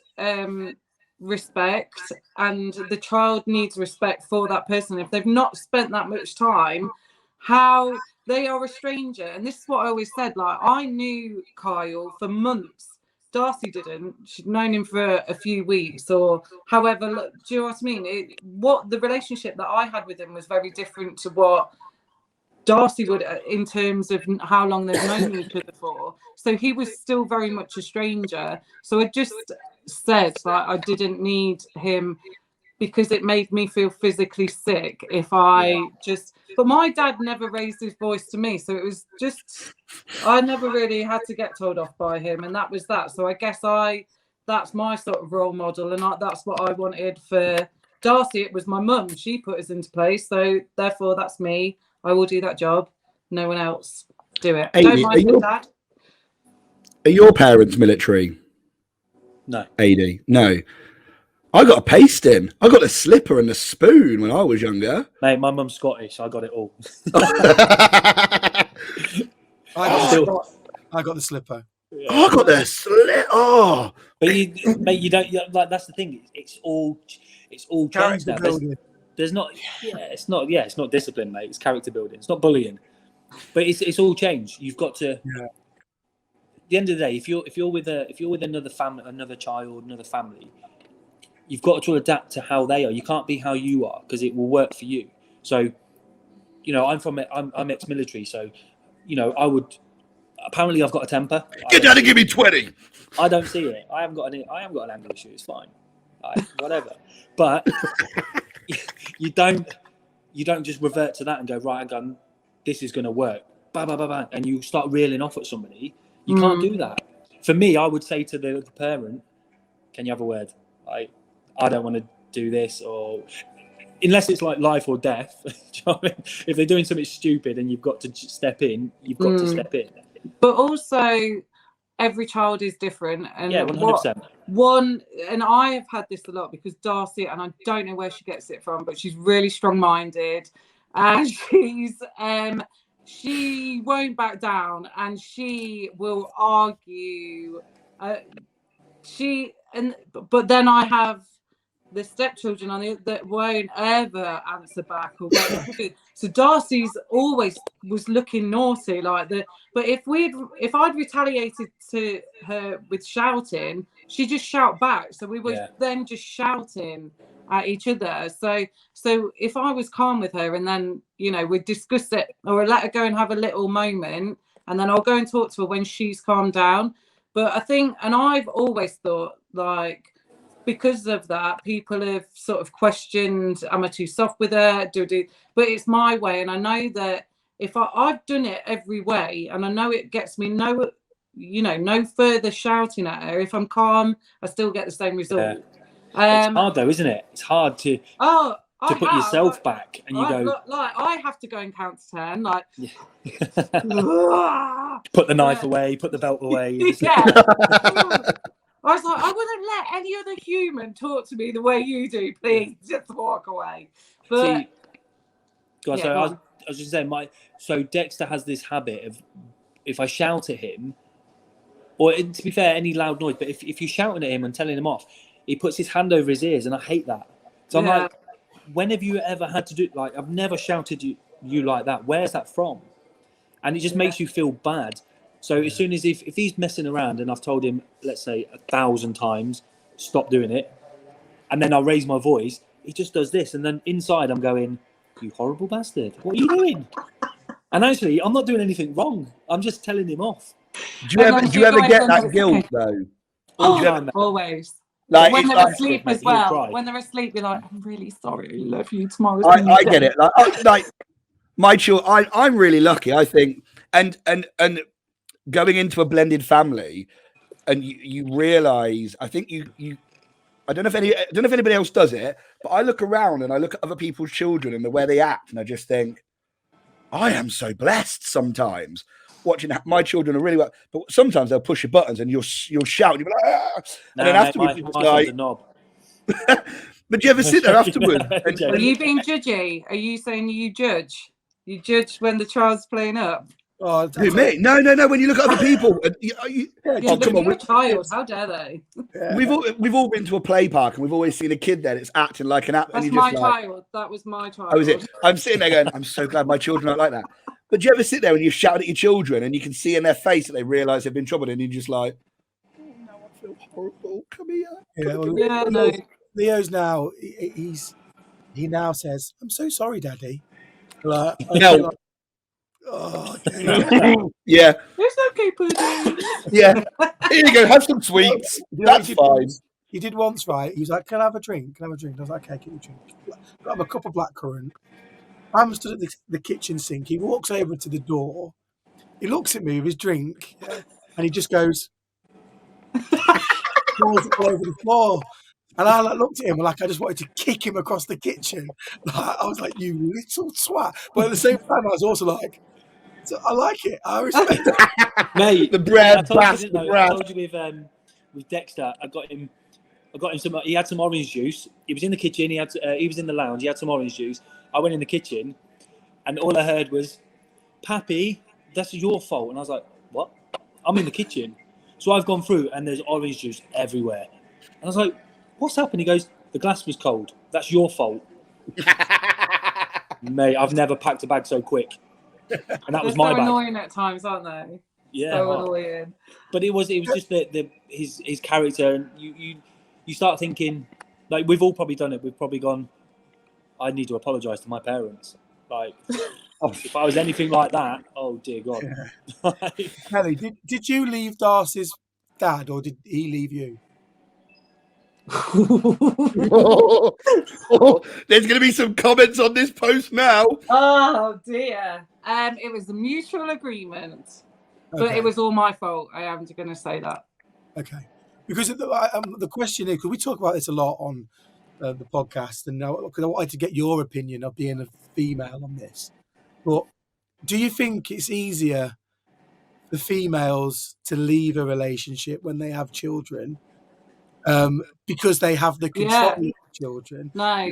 S4: respect, and the child needs respect for that person. If they've not spent that much time, how they are a stranger. And this is what I always said, like, I knew Kyle for months. Darcy didn't. She'd known him for a few weeks or however. Look, do you know what I mean? What the relationship that I had with him was very different to what Darcy would, in terms of how long they've known each other for. So he was still very much a stranger. So I just said, like, I didn't need him because it made me feel physically sick if I but my dad never raised his voice to me, so it was just, I never really had to get told off by him, and that was that. So I guess that's my sort of role model, and that's what I wanted for Darcy. It was my mum, she put us into place, so therefore that's me. I will do that job, no one else do it. Don't mind my dad.
S3: Are your parents military?
S2: No.
S3: AD? No. I got a pasting. I got a slipper and a spoon when I was younger.
S2: Mate, my mum's Scottish. I got it all.
S1: I got the slipper.
S3: Yeah. I got the slip. Oh,
S2: but mate, you don't like. That's the thing. It's all changed now. There's not. It's not discipline, mate. It's character building. It's not bullying. But it's all changed. You've got to. Yeah. At the end of the day, if you're with another family, another child, another family, you've got to adapt to how they are. You can't be how you are because it will work for you. So, I'm ex-military, so, I would. Apparently, I've got a temper.
S3: Get down and give me 20.
S2: I don't see it. I haven't got an anger issue. It's fine. Whatever. But you don't just revert to that and go, right, this is going to work. Bah, bah, bah, bah, and you start reeling off at somebody. You can't do that. For me, I would say to the parent, "Can you have a word? I don't want to do this," or unless it's like life or death. Do you know what I mean? If they're doing something stupid and you've got to step in, you've got to step in.
S4: But also, every child is different, and
S2: Yeah, 100%.
S4: And I have had this a lot because Darcy, and I don't know where she gets it from, but she's really strong-minded, and she won't back down, and she will argue. But then I have the stepchildren on it that won't ever answer back or whatever. So Darcy's always was looking naughty like that. But if I'd retaliated to her with shouting, she'd just shout back. So we were then just shouting at each other. So if I was calm with her and then, you know, we'd discuss it or let her go and have a little moment, and then I'll go and talk to her when she's calmed down. But I think, and I've always thought, like, because of that, people have sort of questioned, am I too soft with her? But it's my way. And I know that if I've done it every way, and I know it gets me no further shouting at her. If I'm calm, I still get the same result.
S2: It's hard though, isn't it? It's hard to put yourself back, and you go
S4: like I have to go and count to 10, like
S2: put the knife away, put the belt away.
S4: Yeah. I was like, I wouldn't let any other human talk to me the way you do. Please, just walk away. But
S2: God, so I was just saying, so Dexter has this habit of, if I shout at him, or to be fair, any loud noise, but if you're shouting at him and telling him off, he puts his hand over his ears, and I hate that. So I'm like, when have you ever had to do, like, I've never shouted you like that. Where's that from? And it just makes you feel bad. So as soon as if he's messing around and I've told him, let's say 1,000 times, stop doing it, and then I raise my voice, he just does this. And then inside I'm going, you horrible bastard, what are you doing? And actually, I'm not doing anything wrong. I'm just telling him off.
S3: Do you ever get that guilt though?
S4: Always.
S3: Like
S4: when they're asleep as well. When they're asleep, you're like, I'm really sorry. I love you. Tomorrow's
S3: I get it. Like my children, I'm really lucky. I think, and going into a blended family, and you realize, I think you. I don't know if anybody else does it, but I look around and I look at other people's children and the way they act, and I just think, I am so blessed sometimes. Watching my children are really well, but sometimes they'll push your buttons and you'll shout and you'll be like, ah! And then afterwards, it's like,
S2: knob.
S3: But do you ever sit there afterwards?
S4: Are you being judgy? Are you saying you judge? You judge when the child's playing up?
S3: Oh, me? No. When you look at other people,
S4: come on, child. How dare they?
S3: Yeah. We've all been to a play park and we've always seen a kid there that's acting like an app.
S4: That's my child. That was my child.
S3: Oh, is it? I'm sitting there going, I'm so glad my children aren't like that. But do you ever sit there and you shout at your children and you can see in their face that they realise they've been troubled, and you're just like, oh, now I feel horrible. Come here.
S1: Leo's now, he now says, I'm so sorry, Daddy. Like,
S3: no.
S1: Oh,
S3: yeah.
S4: It's okay, Pudding.
S3: Yeah. Here you go. Have some sweets. That's fine.
S1: He did once, right? He was like, can I have a drink? I was like, okay, get your drink. Grab a cup of blackcurrant. I'm stood at the kitchen sink. He walks over to the door. He looks at me with his drink, and he just goes, falls all over the floor. And I looked at him like I just wanted to kick him across the kitchen. I was like, you little twat. But at the same time, I was also like, I like it. I respect it.
S2: Mate,
S3: the bread.
S2: I told you with Dexter, I got him some. He had some orange juice. He was in the kitchen. He was in the lounge. He had some orange juice. I went in the kitchen, and all I heard was, "Pappy, that's your fault." And I was like, "What? I'm in the kitchen." So I've gone through, and there's orange juice everywhere. And I was like, "What's happened?" He goes, "The glass was cold. That's your fault." Mate, I've never packed a bag so quick. And that was my bag.
S4: They're so annoying at times, aren't they?
S2: Yeah,
S4: so annoying.
S2: But it was just his character, and you start thinking, like, we've all probably done it. We've probably gone, I need to apologise to my parents. Like, if I was anything like that, oh dear God.
S1: Yeah. Kelly, did you leave Darcy's dad, or did he leave you?
S3: There's going to be some comments on this post now.
S4: Oh dear. It was a mutual agreement, but it was all my fault. I am going to say that.
S1: Okay, because the question is, because we talk about this a lot on the podcast, and because I wanted to get your opinion of being a female on this. But do you think it's easier for females to leave a relationship when they have children because they have the control of the children?
S4: No,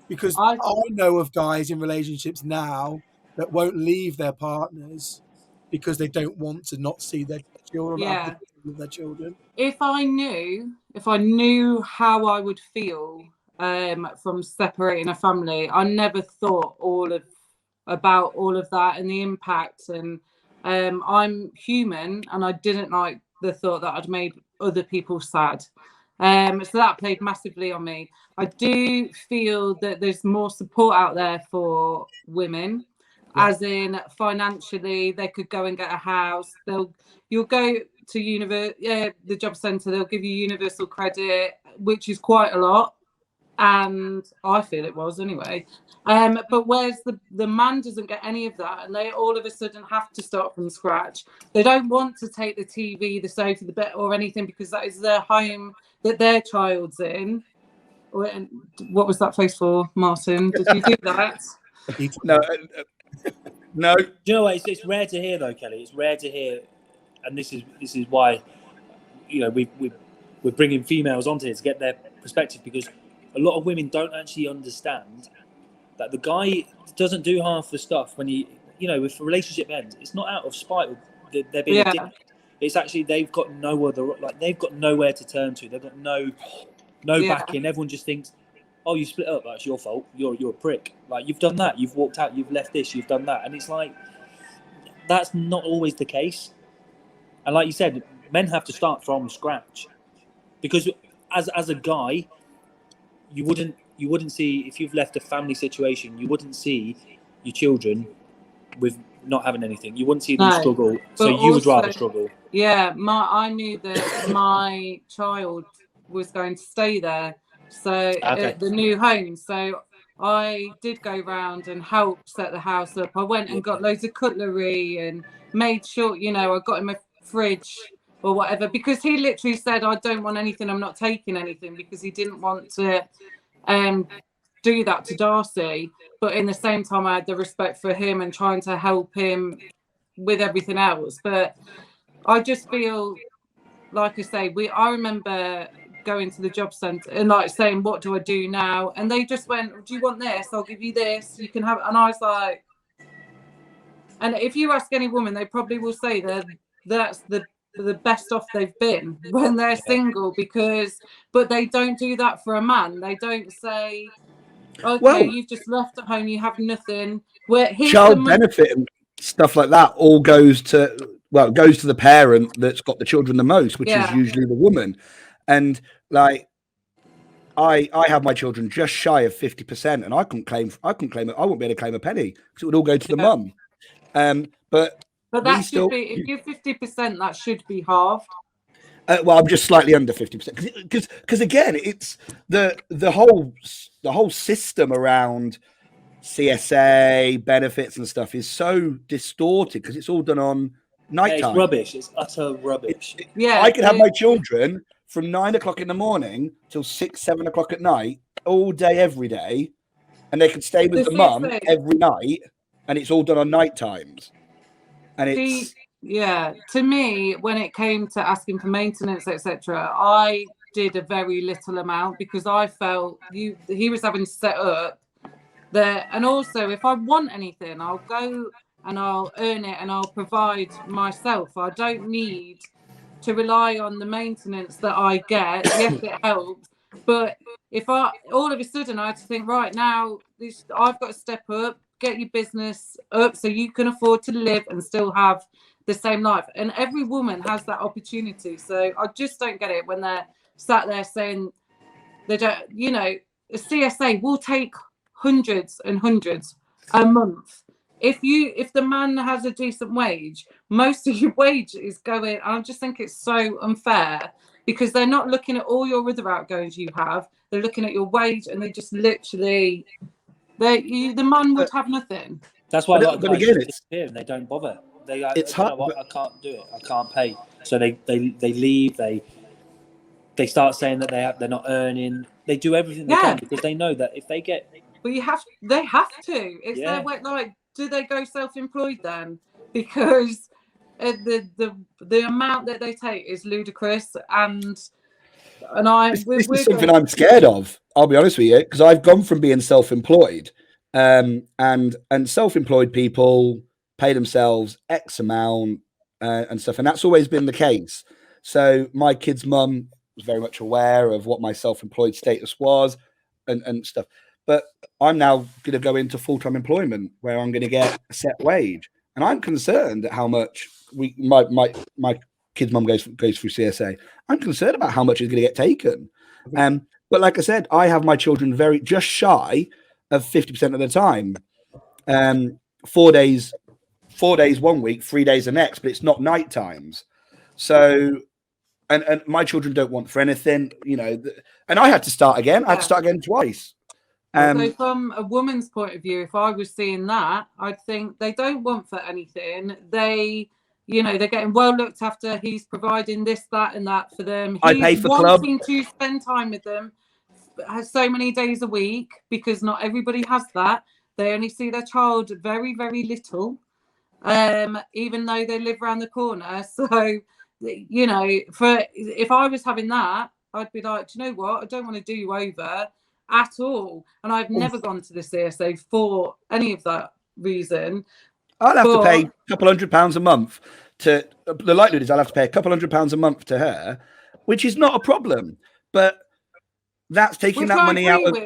S1: Because I know of guys in relationships now that won't leave their partners because they don't want to not see their children,
S4: yeah.
S1: with their children.
S4: If I knew how I would feel from separating a family, I never thought about all of that and the impact. And I'm human, and I didn't like the thought that I'd made other people sad. So that played massively on me. I do feel that there's more support out there for women, as in financially, they could go and get a house. You'll go to the job centre, they'll give you universal credit, which is quite a lot. And I feel it was anyway. But whereas the man doesn't get any of that, and they all of a sudden have to start from scratch. They don't want to take the TV, the sofa, the bed, or anything, because that is their home that their child's in. What was that face for, Martin? Did you do that?
S3: No.
S2: Do you know what? It's rare to hear, though, Kelly. It's rare to hear, and this is why, we're bringing females onto here to get their perspective, because a lot of women don't actually understand that the guy doesn't do half the stuff when if a relationship ends, it's not out of spite of there being a dick. It's actually they've got they've got nowhere to turn to. They've got no backing. Everyone just thinks, oh, you split up, that's your fault. You're a prick. Like, you've done that, you've walked out, you've left this, you've done that. And it's like, that's not always the case. And like you said, men have to start from scratch. Because as a guy, you wouldn't see, if you've left a family situation, you wouldn't see your children with not having anything. You wouldn't see them struggle. So you would rather struggle.
S4: Yeah, I knew that my child was going to stay there. So at the new home. So I did go round and help set the house up. I went and got loads of cutlery and made sure, I got him a fridge or whatever, because he literally said, I don't want anything, I'm not taking anything, because he didn't want to do that to Darcy. But in the same time, I had the respect for him and trying to help him with everything else. But I just feel, like I say, I remember going to the job centre and saying, what do I do now? And they just went, do you want this? I'll give you this, you can have it. And I was like, and if you ask any woman, they probably will say that that's the best off they've been when they're single, but they don't do that for a man. They don't say, okay, you've just left at home, you have nothing.
S3: Child benefit and stuff like that all goes to the parent that's got the children the most, which is usually the woman. And like, I have my children just shy of 50%, and I couldn't claim it. I wouldn't be able to claim a penny because it would all go to the mum. But
S4: that should be, if you're 50%, that should be halved.
S3: Well, I'm just slightly under 50% because again, it's the whole system around CSA benefits and stuff is so distorted because it's all done on nighttime.
S2: It's rubbish. It's utter rubbish.
S3: I could have my children from 9 o'clock in the morning till 6, 7 o'clock at night, all day, every day, and they could stay with the mum every night, and it's all done on night times. And it's
S4: to me, when it came to asking for maintenance, etc., I did a very little amount because I felt he was having to set up there. And also, if I want anything, I'll go and I'll earn it and I'll provide myself. I don't need to rely on the maintenance that I get. Yes, it helps. But if all of a sudden I had to think, right now, I've got to step up, get your business up so you can afford to live and still have the same life. And every woman has that opportunity. So I just don't get it when they're sat there saying they don't, a CSA will take hundreds and hundreds a month. If the man has a decent wage, most of your wage is going. I just think it's so unfair because they're not looking at all your other outgoings you have. They're looking at your wage and they just literally, the man would have nothing.
S2: That's why a lot of guys disappear and they don't bother. It's hard. I can't do it. I can't pay. So they leave. They start saying that they're not earning. they do everything they
S4: Yeah.
S2: can because they know that if they get.
S4: But they have to. It's
S2: Yeah.
S4: their way. Like, do they go self-employed then? Because the amount that they take is ludicrous, and
S3: This is something I'm scared of. I'll be honest with you, because I've gone from being self-employed, and self-employed people pay themselves X amount and stuff, and that's always been the case. So my kid's mum was very much aware of what my self-employed status was and stuff. But I'm now going to go into full-time employment where I'm going to get a set wage, and I'm concerned at how much my kid's mum goes through CSA. I'm concerned about how much is going to get taken. But like I said, I have my children just shy of 50% of the time. 4 days 1 week, 3 days the next, but it's not night times. So, and my children don't want for anything, and I had to start again. I had to start again twice.
S4: So from a woman's point of view, if I was seeing that, I'd think they don't want for anything. They're getting well looked after. He's providing this, that, and that for them.
S3: I pay for club.
S4: Wanting to spend time with them, has so many days a week, because not everybody has that. They only see their child very, very little, even though they live around the corner. So, if I was having that, I'd be like, do you know what? I don't want to do you over at all. And I've never gone to the CSA for any of that reason.
S3: I'll have to pay a couple £100 a month the likelihood is I'll have to pay a couple £100 a month to her, which is not a problem, but that's taking that money out of.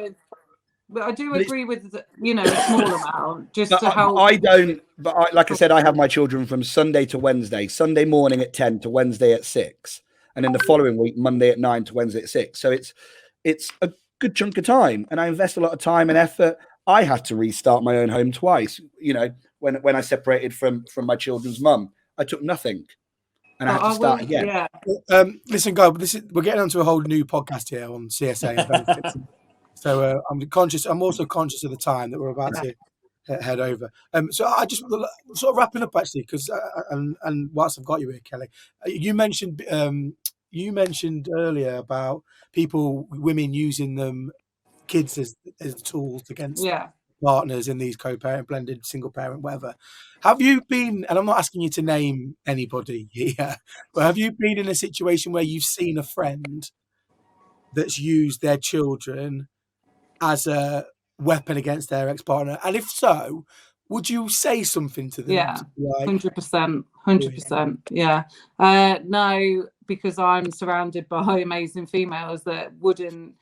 S4: But I do agree with, a small amount just to help.
S3: Like I said, I have my children from Sunday to Wednesday, Sunday morning at 10 to Wednesday at 6. And then the following week, Monday at 9 to Wednesday at 6. So it's a good chunk of time, and I invest a lot of time and effort. I had to restart my own home twice. When I separated from my children's mum, I took nothing, and I had to start again.
S4: Yeah.
S1: Listen, guys, we're getting onto a whole new podcast here on CSA and benefits. So I'm also conscious of the time that we're about to head over. So I just sort of wrapping up actually, because and whilst I've got you here, Kelly, you mentioned earlier about women using kids as tools against partners in these co-parent, blended, single parent, whatever. Have you been, and I'm not asking you to name anybody here, but have you been in a situation where you've seen a friend that's used their children as a weapon against their ex-partner? And if so, would you say something to them?
S4: Yeah, 100%. Yeah. No, because I'm surrounded by amazing females that wouldn't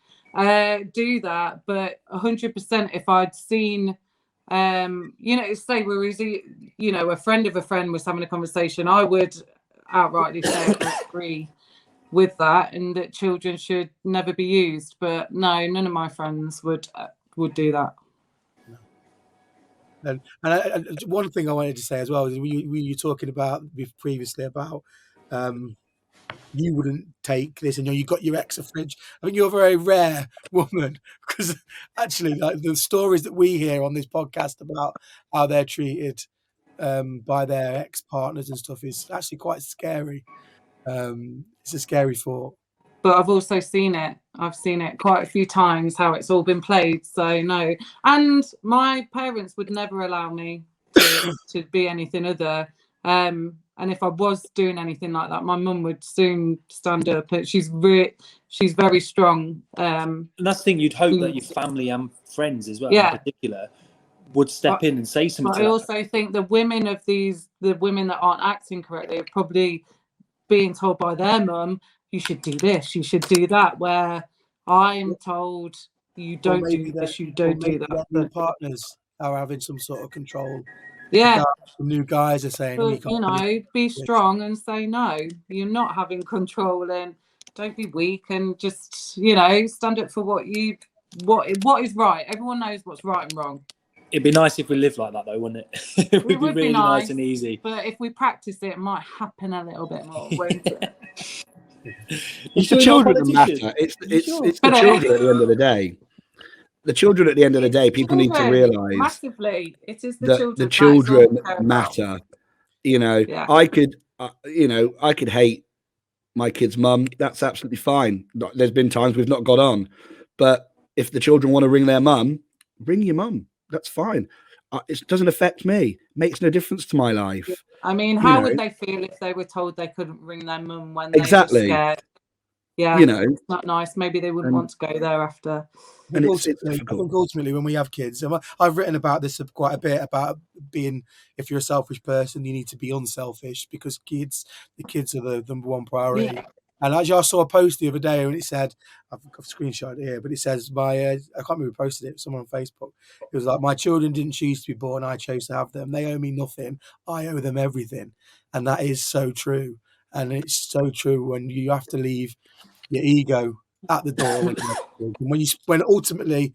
S4: do that. But 100%, if I'd seen, say where is he, a friend of a friend was having a conversation, I would outrightly say I agree with that, and that children should never be used. But no, none of my friends would do that.
S1: And one thing I wanted to say as well is we were talking about previously about you wouldn't take this, and you got your ex a fridge. I think you're a very rare woman, because actually, like, the stories that we hear on this podcast about how they're treated by their ex partners and stuff is actually quite scary. It's a scary thought.
S4: But I've also seen it. I've seen it quite a few times, how it's all been played. So no. And my parents would never allow me to be anything other. And if I was doing anything like that, my mum would soon stand up. She's very strong.
S2: And that's the thing, you'd hope that your family and friends as well, in particular, would step in and say something.
S4: But I also think the women that aren't acting correctly are probably being told by their mum, you should do this, you should do that, where I'm told you don't do this, you don't do that.
S1: Their partners are having some sort of control.
S4: Yeah.
S1: The new guys are saying,
S4: but, be strong and say no. You're not having control, and don't be weak, and just stand up for what is right. Everyone knows what's right and wrong.
S2: It'd be nice if we lived like that, though, wouldn't it? It would be really nice and easy.
S4: But if we practice it might happen a little bit more, won't it?
S3: It's the children that matter. It's the children at the end of the day. The children at the end of the day, people need to realise
S4: massively. It is
S3: the children matter. I could hate my kid's mum. That's absolutely fine. There's been times we've not got on, But if the children want to ring their mum, ring your mum. That's fine. It doesn't affect me. Makes no difference to my life.
S4: I mean, how would they feel if they were told they couldn't ring their mum when they were scared? Yeah, it's not nice. Maybe they wouldn't want to go there after.
S1: And I think ultimately, when we have kids, and I've written about this quite a bit about being, if you're a selfish person, you need to be unselfish, because the kids are the number one priority. Yeah. And actually, I saw a post the other day and it said, I've screenshot it here, but it says, I can't remember who posted it, someone on Facebook. It was like, my children didn't choose to be born, I chose to have them. They owe me nothing, I owe them everything. And that is so true. And it's so true when you have to leave your ego at the door when ultimately,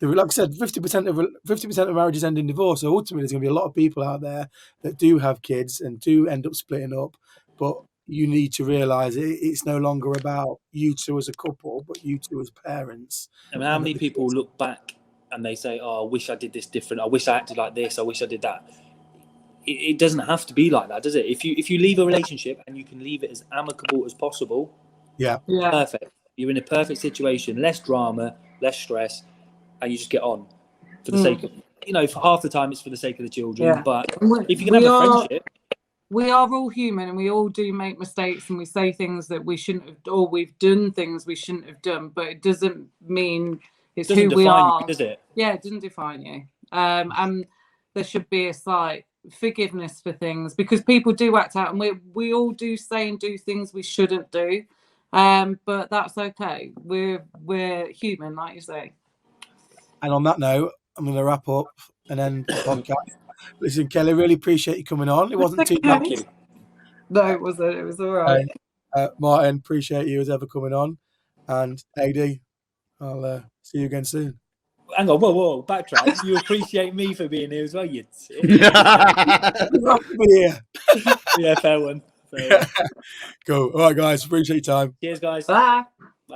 S1: like I said, 50% of marriages end in divorce. So ultimately, there's going to be a lot of people out there that do have kids and do end up splitting up. But you need to realise it's no longer about you two as a couple, but you two as parents.
S2: And how many people look back and they say, "Oh, I wish I did this different. I wish I acted like this. I wish I did that." It doesn't have to be like that, does it? If you leave a relationship and you can leave it as amicable as possible, perfect. You're in a perfect situation, less drama, less stress, and you just get on for the sake of, for half the time it's for the sake of the children. Yeah. But if you can have a friendship.
S4: We are all human and we all do make mistakes and we say things that we shouldn't have, or we've done things we shouldn't have done, but it doesn't mean it's who we are.
S2: You, does it?
S4: Yeah, it doesn't define you. And there should be a slight forgiveness for things, because people do act out and we all do say and do things we shouldn't do. But that's okay. We're human, like you say.
S1: And on that note, I'm going to wrap up and end the podcast. Listen, Kelly, really appreciate you coming on. It wasn't too bad.
S4: No, it wasn't. It was all right.
S1: Martin, appreciate you as ever coming on. And AD, I'll see you again soon.
S2: Hang on, whoa, backtrack. You appreciate me for being here as well, you
S1: here.
S2: Yeah, fair one.
S1: Cool. All right, guys. Appreciate your time.
S2: Cheers, guys.
S4: Bye.